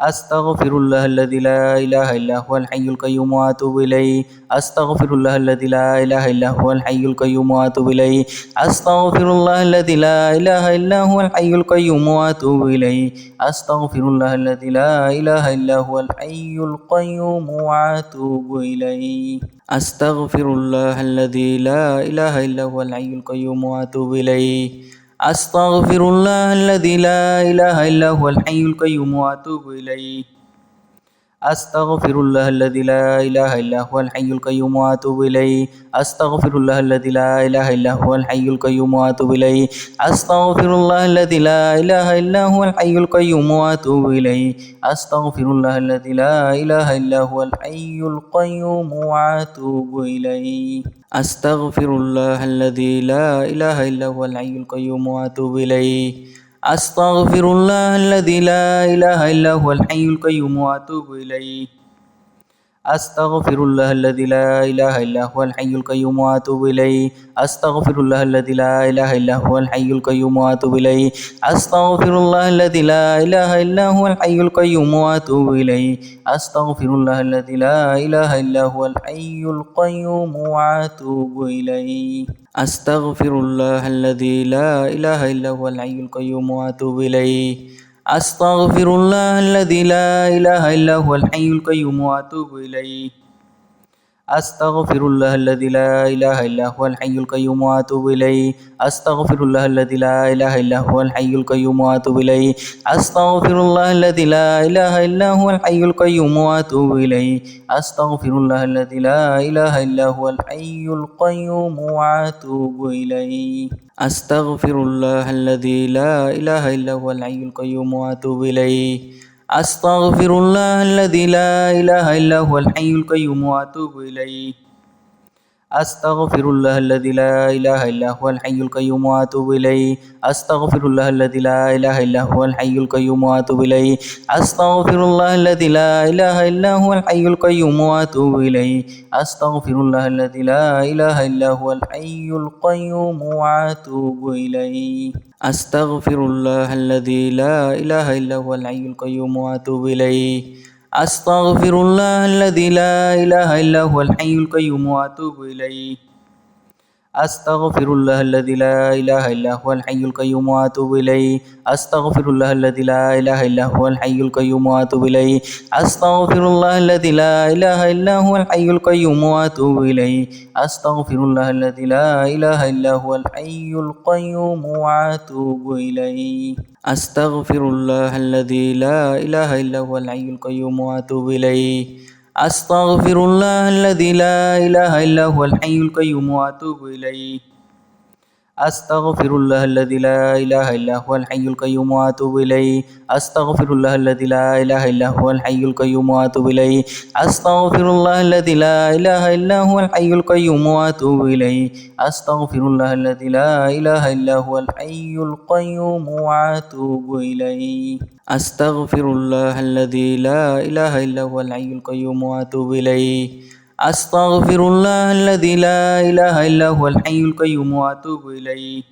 أستغفر الله الذي لا إله إلا هو الحي القيوم وأتوب إليه. أستغفر الله الذي لا إله إلا هو الحي القيوم وأتوب إليه. أستغفر الله الذي لا إله إلا هو الحي القيوم وأتوب إليه. أستغفر الله الذي لا إله إلا هو الحي القيوم وأتوب إليه. أستغفر الله الذي لا إله إلا هو الحي القيوم وأتوب إليه. أستغفر الله الذي لا إله إلا هو الحي القيوم وأتوب إليه. أستغفر الله الذي لا إله إلا هو الحي القيوم وأتوب إليه. أستغفر الله الذي لا إله إلا هو الحي القيوم وأتوب إليه. أستغفر الله الذي لا إله إلا هو الحي القيوم وأتوب إليه. أستغفر الله الذي لا إله إلا هو الحي القيوم وأتوب إليه. أستغفر الله الذي لا إله إلا هو الحي القيوم وأتوب إليه. أستغفر الله الذي لا إله إلا هو الحي القيوم وأتوب إليه. أستغفر الله الذي لا إله إلا هو الحي القيوم وأتوب إليه. أستغفر الله الذي لا إله إلا هو الحي القيوم وأتوب إليه. أستغفر الله الذي لا إله إلا هو الحي القيوم وأتوب إليه. أستغفر الله الذي لا إله إلا هو الحي القيوم وأتوب إليه. أستغفر الله الذي لا إله إلا هو الحي القيوم وأتوب إليه. أستغفر الله الذي لا إله إلا هو الحي القيوم وأتوب إليه. أستغفر الله الذي لا إله إلا هو الحي القيوم وأتوب إليه. أستغفر الله الذي لا إله إلا هو الحي القيوم وأتوب إليه. أستغفر الله الذي لا إله إلا هو الحي القيوم وأتوب إليه. أستغفر الله الذي لا إله إلا هو الحي القيوم وأتوب إليه. أستغفر الله الذي لا إله إلا هو الحي القيوم وأتوب إليه. أستغفر الله الذي لا إله إلا هو الحي القيوم وأتوب إليه. أستغفر الله الذي لا إله إلا هو الحي القيوم وأتوب إليه. أستغفر الله الذي لا إله إلا هو الحي القيوم وأتوب إليه. أستغفر الله الذي لا إله إلا هو الحي القيوم وأتوب إليه. أستغفر الله الذي لا إله إلا هو الحي القيوم وأتوب إليه. أستغفر الله الذي لا إله إلا هو الحي القيوم وأتوب إليه. أستغفر الله الذي لا إله إلا هو الحي القيوم وأتوب إليه. أستغفر الله الذي لا إله إلا هو الحي القيوم وأتوب إليه. أستغفر الله الذي لا إله إلا هو الحي القيوم وأتوب إليه. أستغفر الله الذي لا إله إلا هو الحي القيوم وأتوب إليه. أستغفر الله الذي لا إله إلا هو الحي القيوم وأتوب إليه. أستغفر الله الذي لا إله إلا هو الحي القيوم وأتوب إليه. أستغفر الله الذي لا إله إلا هو الحي القيوم وأتوب إليه. أستغفر الله الذي لا إله إلا هو الحي القيوم وأتوب إليه. أستغفر الله الذي لا إله إلا هو الحي القيوم وأتوب إليه. أستغفر الله الذي لا إله إلا هو الحي القيوم وأتوب إليه. أستغفر الله الذي لا إله إلا هو الحي القيوم وأتوب إليه. أستغفر الله الذي لا إله إلا هو الحي القيوم وأتوب إليه. أستغفر الله الذي لا إله إلا هو الحي القيوم وأتوب إليه.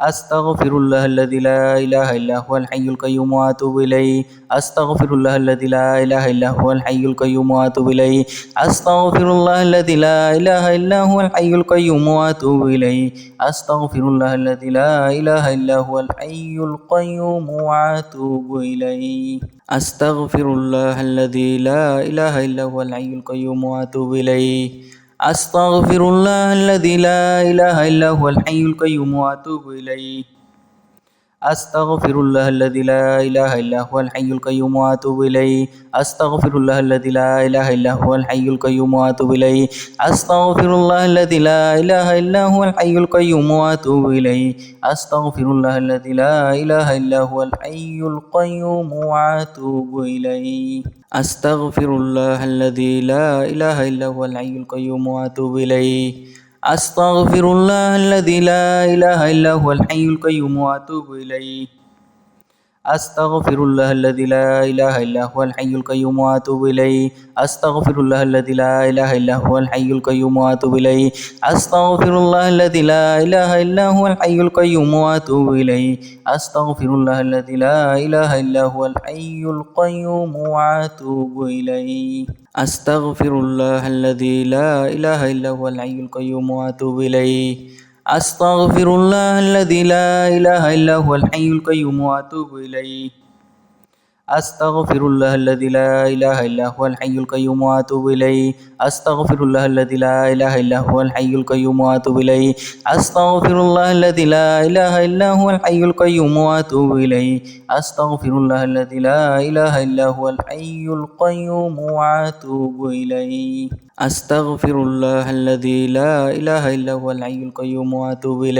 أستغفر الله الذي لا إله إلا هو الحي القيوم وأتوب إليه. أستغفر الله الذي لا إله إلا هو الحي القيوم وأتوب إليه. أستغفر الله الذي لا إله إلا هو الحي القيوم وأتوب إليه. أستغفر الله الذي لا إله إلا هو الحي القيوم وأتوب إليه. أستغفر الله الذي لا إله إلا هو الحي القيوم وأتوب إليه. أستغفر الله الذي لا إله إلا هو الحي القيوم وأتوب إليه. أستغفر الله الذي لا إله إلا هو الحي القيوم وأتوب إليه. أستغفر الله الذي لا إله إلا هو الحي القيوم وأتوب إليه. أستغفر الله الذي لا إله إلا هو الحي القيوم وأتوب إليه. أستغفر الله الذي لا إله إلا هو الحي القيوم وأتوب إليه. أستغفر الله الذي لا إله إلا هو الحي القيوم وأتوب إليه. أستغفر الله الذي لا إله إلا هو الحي القيوم وأتوب إليه. أستغفر الله الذي لا إله إلا هو الحي القيوم وأتوب إليه. أستغفر الله الذي لا إله إلا هو الحي القيوم وأتوب إليه. أستغفر الله الذي لا إله إلا هو الحي القيوم وأتوب إليه. أستغفر الله الذي لا إله إلا هو الحي القيوم وأتوب إليه. أستغفر الله الذي لا إله إلا هو الحي القيوم وأتوب إليه. أستغفر الله الذي لا إله إلا هو الحي القيوم وأتوب إليه. أستغفر الله الذي لا إله إلا هو الحي القيوم وأتوب إليه. أستغفر الله الذي لا إله إلا هو الحي القيوم وأتوب إليه. أستغفر الله الذي لا إله إلا هو الحي القيوم وأتوب إليه. أستغفر الله الذي لا إله إلا هو الحي القيوم وأتوب إليه.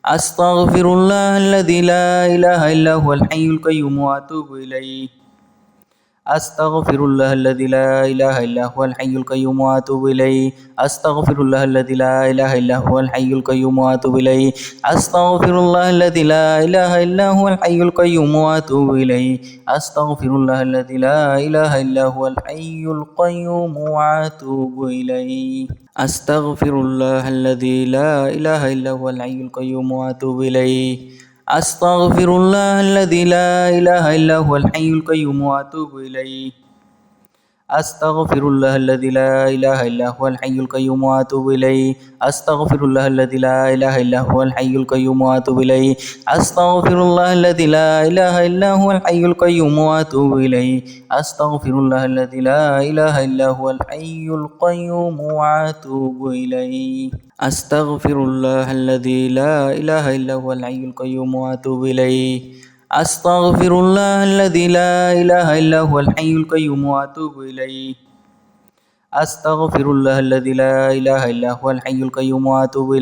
أستغفر الله الذي لا إله إلا هو الحي القيوم وأتوب إليه. أستغفر الله الذي لا إله إلا هو الحي القيوم وأتوب إليه. أستغفر الله الذي لا إله إلا هو الحي القيوم وأتوب إليه. أستغفر الله الذي لا إله إلا هو الحي القيوم وأتوب إليه. أستغفر الله الذي لا إله إلا هو الحي القيوم وأتوب إليه. أستغفر الله الذي لا إله إلا هو الحي القيوم وأتوب إليه. أستغفر الله الذي لا إله إلا هو الحي القيوم وأتوب إليه. أستغفر الله الذي لا إله إلا هو الحي القيوم وأتوب إليه. أستغفر الله الذي لا إله إلا هو الحي القيوم وأتوب إليه. أستغفر الله الذي لا إله إلا هو الحي القيوم وأتوب إليه. أستغفر الله الذي لا إله إلا هو الحي القيوم وأتوب إليه. أستغفر الله الذي لا إله إلا هو الحي القيوم وأتوب إليه. أستغفر الله الذي لا إله إلا هو الحي القيوم وأتوب إليه. أستغفر الله الذي لا إله إلا هو الحي القيوم وأتوب إليه. أستغفر الله الذي لا إله إلا هو الحي القيوم وأتوب إليه.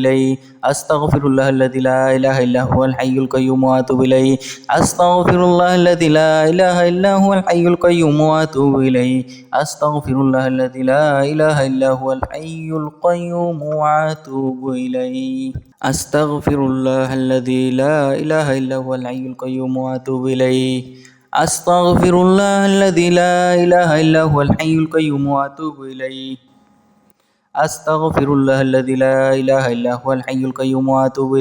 أستغفر الله الذي لا إله إلا هو الحي القيوم وأتوب إليه. أستغفر الله الذي لا إله إلا هو الحي القيوم وأتوب إليه. أستغفر الله الذي لا إله إلا هو الحي القيوم وأتوب إليه. أستغفر الله الذي لا إله إلا هو الحي القيوم وأتوب إليه. أستغفر الله الذي لا إله إلا هو الحي القيوم وأتوب إليه. أستغفر الله الذي لا إله إلا هو الحي القيوم وأتوب إليه.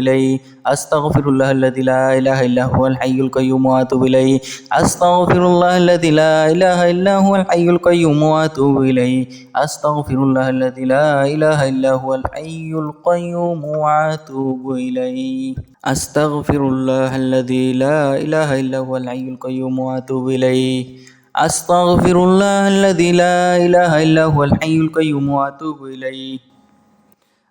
أستغفر الله الذي لا إله إلا هو الحي القيوم وأتوب إليه. أستغفر الله الذي لا إله إلا هو الحي القيوم وأتوب إليه. أستغفر الله الذي لا إله إلا هو الحي القيوم وأتوب إليه. أستغفر الله الذي لا إله إلا هو الحي القيوم وأتوب إليه. أستغفر الله الذي لا إله إلا هو الحي القيوم وأتوب إليه.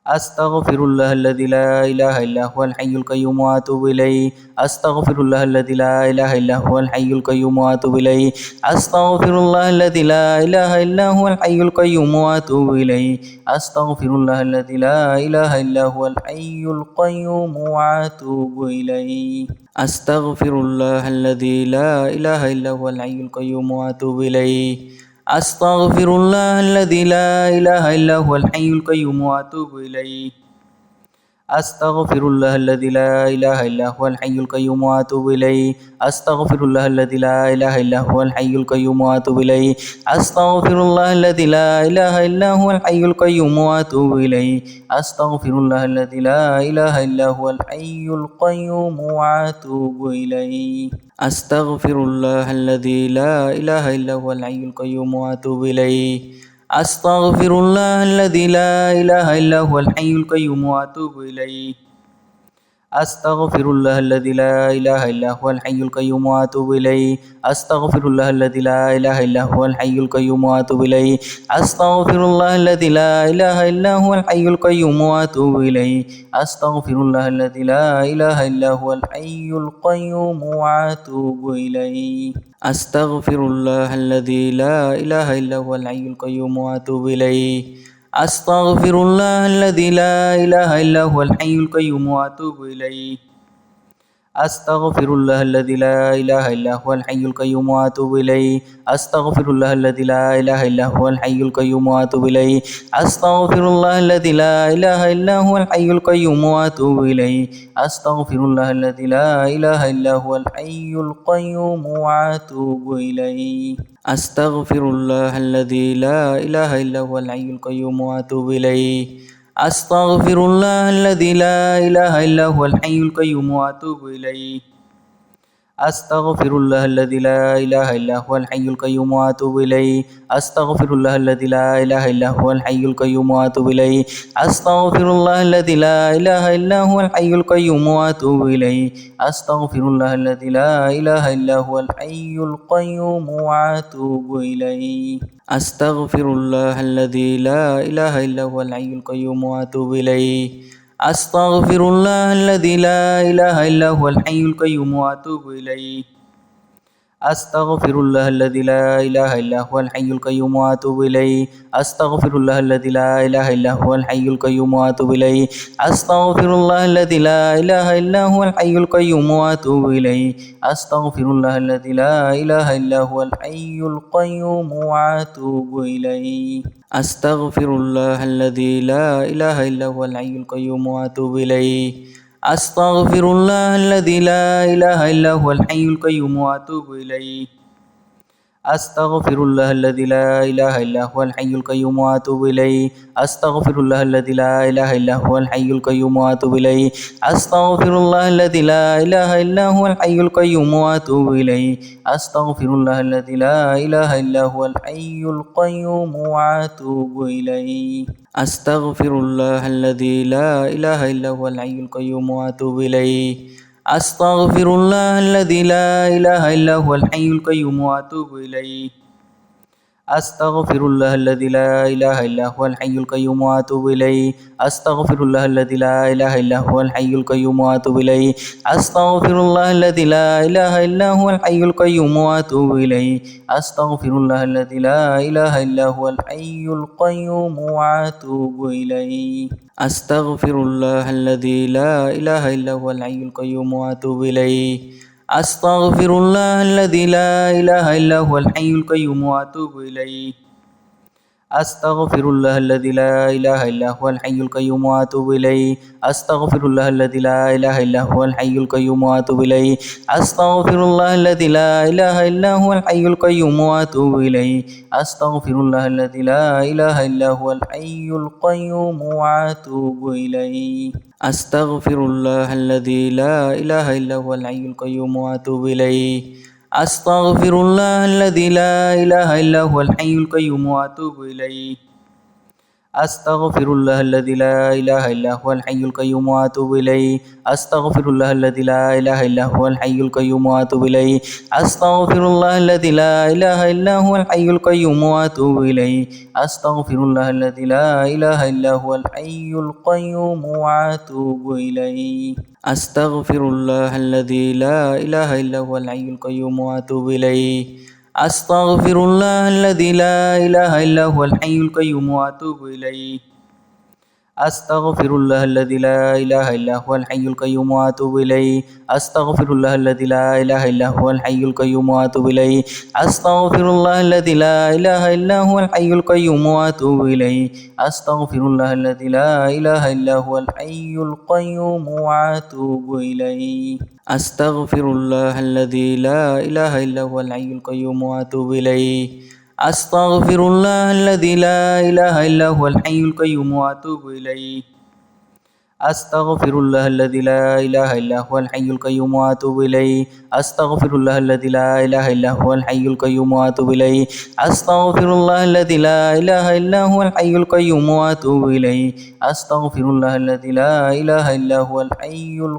أستغفر الله الذي لا إله إلا هو الحي القيوم وأتوب إليه. أستغفر الله الذي لا إله إلا هو الحي القيوم وأتوب إليه. أستغفر الله الذي لا إله إلا هو الحي القيوم وأتوب إليه. أستغفر الله الذي لا إله إلا هو الحي القيوم وأتوب إليه. أستغفر الله الذي لا إله إلا هو الحي القيوم وأتوب إليه. أستغفر الله الذي لا إله إلا هو الحي القيوم وأتوب إليه. أستغفر الله الذي لا إله إلا هو الحي القيوم وأتوب إليه. أستغفر الله الذي لا إله إلا هو الحي القيوم وأتوب إليه. أستغفر الله الذي لا إله إلا هو الحي القيوم وأتوب إليه. أستغفر الله الذي لا إله إلا هو الحي القيوم وأتوب إليه. أستغفر الله الذي لا إله إلا هو الحي القيوم وأتوب إليه. أستغفر الله الذي لا إله إلا هو الحي القيوم وأتوب إليه. أستغفر الله الذي لا إله إلا هو الحي القيوم وأتوب إليه. أستغفر الله الذي لا إله إلا هو الحي القيوم وأتوب إليه. أستغفر الله الذي لا إله إلا هو الحي القيوم وأتوب إليه. أستغفر الله الذي لا إله إلا هو الحي القيوم وأتوب إليه. أستغفر الله الذي لا إله إلا هو الحي القيوم وأتوب إليه. أستغفر الله الذي لا إله إلا هو الحي القيوم وأتوب إليه. أستغفر الله الذي لا إله إلا هو الحي القيوم وأتوب إليه. أستغفر الله الذي لا إله إلا هو الحي القيوم وأتوب إليه. أستغفر الله الذي لا إله إلا هو الحي القيوم وأتوب إليه. أستغفر الله الذي لا إله إلا هو الحي القيوم وأتوب إليه. أستغفر الله الذي لا إله إلا هو الحي القيوم وأتوب إليه. أستغفر الله الذي لا إله إلا هو الحي القيوم وأتوب إليه. أستغفر الله الذي لا إله إلا هو الحي القيوم وأتوب إليه. أستغفر الله الذي لا إله إلا هو الحي القيوم وأتوب إليه. أستغفر الله الذي لا إله إلا هو الحي القيوم وأتوب إليه. أستغفر الله الذي لا إله إلا هو الحي القيوم وأتوب إليه. أستغفر الله الذي لا إله إلا هو الحي القيوم وأتوب إليه. أستغفر الله الذي لا إله إلا هو الحي القيوم وأتوب إليه. أستغفر الله الذي لا إله إلا هو الحي القيوم وأتوب إليه. أستغفر الله الذي لا إله إلا هو الحي القيوم وأتوب إليه. أستغفر الله الذي لا إله إلا هو الحي القيوم وأتوب إليه. أستغفر الله الذي لا إله إلا هو الحي القيوم وأتوب إليه. أستغفر الله الذي لا إله إلا هو الحي القيوم وأتوب إليه. أستغفر الله الذي لا إله إلا هو الحي القيوم وأتوب إليه. أستغفر الله الذي لا إله إلا هو الحي القيوم وأتوب إليه. أستغفر الله الذي لا إله إلا هو الحي القيوم وأتوب إليه. أستغفر الله الذي لا إله إلا هو الحي القيوم وأتوب إليه. أستغفر الله الذي لا إله إلا هو الحي القيوم وأتوب إليه. أستغفر الله الذي لا إله إلا هو الحي القيوم وأتوب إليه. أستغفر الله الذي لا إله إلا هو الحي القيوم وأتوب إليه. أستغفر الله الذي لا إله إلا هو الحي القيوم وأتوب إليه. أستغفر الله الذي لا إله إلا هو الحي القيوم وأتوب إليه. أستغفر الله الذي لا إله إلا هو الحي القيوم وأتوب إليه. أستغفر الله الذي لا إله إلا هو الحي القيوم وأتوب إليه. أستغفر الله الذي لا إله إلا هو الحي القيوم وأتوب إليه. أستغفر الله الذي لا إله إلا هو الحي القيوم وأتوب إليه. أستغفر الله الذي لا إله إلا هو الحي القيوم وأتوب إليه. أستغفر الله الذي لا إله إلا هو الحي القيوم وأتوب إليه. أستغفر الله الذي لا إله إلا هو الحي القيوم وأتوب إليه. أستغفر الله الذي لا إله إلا هو الحي القيوم وأتوب إليه. أستغفر الله الذي لا إله إلا هو الحي القيوم وأتوب إليه. أستغفر الله الذي لا إله إلا هو الحي القيوم وأتوب إليه. أستغفر الله الذي لا إله إلا هو الحي القيوم وأتوب إليه. أستغفر الله الذي لا إله إلا هو الحي القيوم وأتوب إليه. أستغفر الله الذي لا إله إلا هو الحي القيوم وأتوب إليه. أستغفر الله الذي لا إله إلا هو الحي القيوم وأتوب إليه. أستغفر الله الذي لا إله إلا هو الحي القيوم وأتوب إليه. أستغفر الله الذي لا إله إلا هو الحي القيوم وأتوب إليه. أستغفر الله الذي لا إله إلا هو الحي القيوم وأتوب إليه. أستغفر الله الذي لا إله إلا هو الحي القيوم وأتوب إليه. أستغفر الله الذي لا إله إلا هو الحي القيوم وأتوب إليه. أستغفر الله الذي لا إله إلا هو الحي القيوم وأتوب إليه. أستغفر الله الذي لا إله إلا هو الحي القيوم وأتوب إليه. أستغفر الله الذي لا إله إلا هو الحي القيوم وأتوب إليه. أستغفر الله الذي لا إله إلا هو الحي القيوم وأتوب إليه. أستغفر الله الذي لا إله إلا هو الحي القيوم وأتوب إليه. أستغفر الله الذي لا إله إلا هو الحي القيوم وأتوب إليه. أستغفر الله الذي لا إله إلا هو الحي القيوم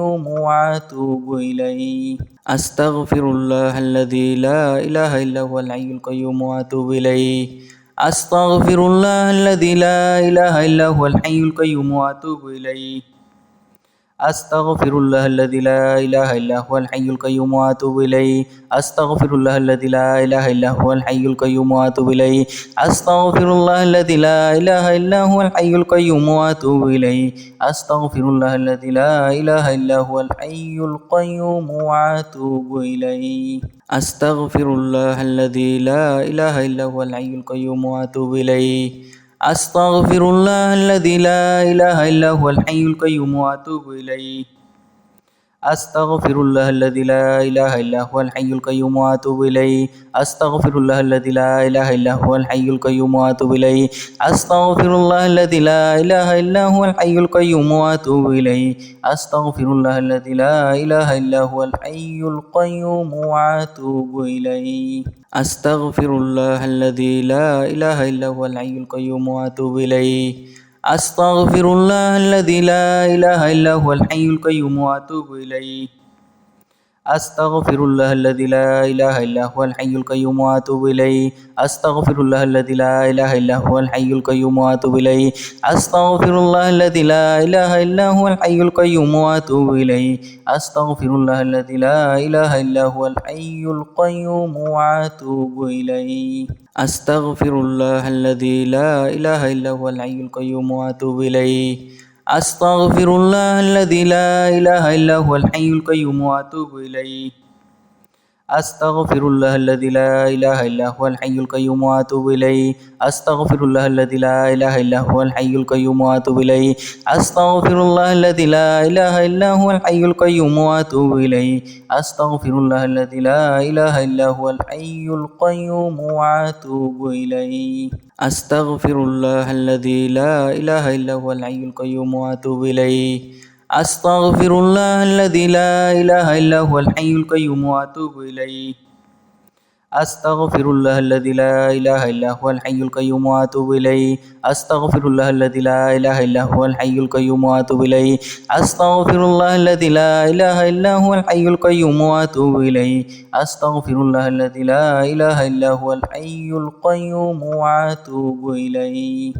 وأتوب إليه. أستغفر الله الذي لا إله إلا هو الحي القيوم وأتوب إليه. أستغفر الله الذي لا إله إلا هو الحي القيوم وأتوب إليه. أستغفر الله الذي لا إله إلا هو الحي القيوم وأتوب إليه. أستغفر الله الذي لا إله إلا هو الحي القيوم وأتوب إليه. أستغفر الله الذي لا إله إلا هو الحي القيوم وأتوب إليه. أستغفر الله الذي لا إله إلا هو الحي القيوم وأتوب إليه. أستغفر الله الذي لا إله إلا هو الحي القيوم وأتوب إليه. أستغفر الله الذي لا إله إلا هو الحي القيوم وأتوب إليه. أستغفر الله الذي لا إله إلا هو الحي القيوم وأتوب إليه. أستغفر الله الذي لا إله إلا هو الحي القيوم وأتوب إليه. أستغفر الله الذي لا إله إلا هو الحي القيوم وأتوب إليه. أستغفر الله الذي لا إله إلا هو الحي القيوم وأتوب إليه. أستغفر الله الذي لا إله إلا هو الحي القيوم وأتوب إليه. أستغفر الله الذي لا إله إلا هو الحي القيوم وأتوب إليه. أستغفر الله الذي لا إله إلا هو الحي القيوم وأتوب إليه. أستغفر الله الذي لا إله إلا هو الحي القيوم وأتوب إليه. أستغفر الله الذي لا إله إلا هو الحي القيوم وأتوب إليه. أستغفر الله الذي لا إله إلا هو الحي القيوم وأتوب إليه. أستغفر الله الذي لا إله إلا هو الحي القيوم وأتوب إليه. أستغفر الله الذي لا إله إلا هو الحي القيوم وأتوب إليه. أستغفر الله الذي لا إله إلا هو الحي القيوم وأتوب إليه. أستغفر الله الذي لا إله إلا هو الحي القيوم وأتوب إليه. أستغفر الله الذي لا إله إلا هو الحي القيوم وأتوب إليه. أستغفر الله الذي لا إله إلا هو الحي القيوم وأتوب إليه. أستغفر الله الذي لا إله إلا هو الحي القيوم وأتوب إليه. أستغفر الله الذي لا إله إلا هو الحي القيوم وأتوب إليه. أستغفر الله الذي لا إله إلا هو الحي القيوم وأتوب إليه. أستغفر الله الذي لا إله إلا هو الحي القيوم وأتوب إليه. أستغفر الله الذي لا إله إلا هو الحي القيوم وأتوب إليه. أستغفر الله الذي لا إله إلا هو الحي القيوم وأتوب إليه.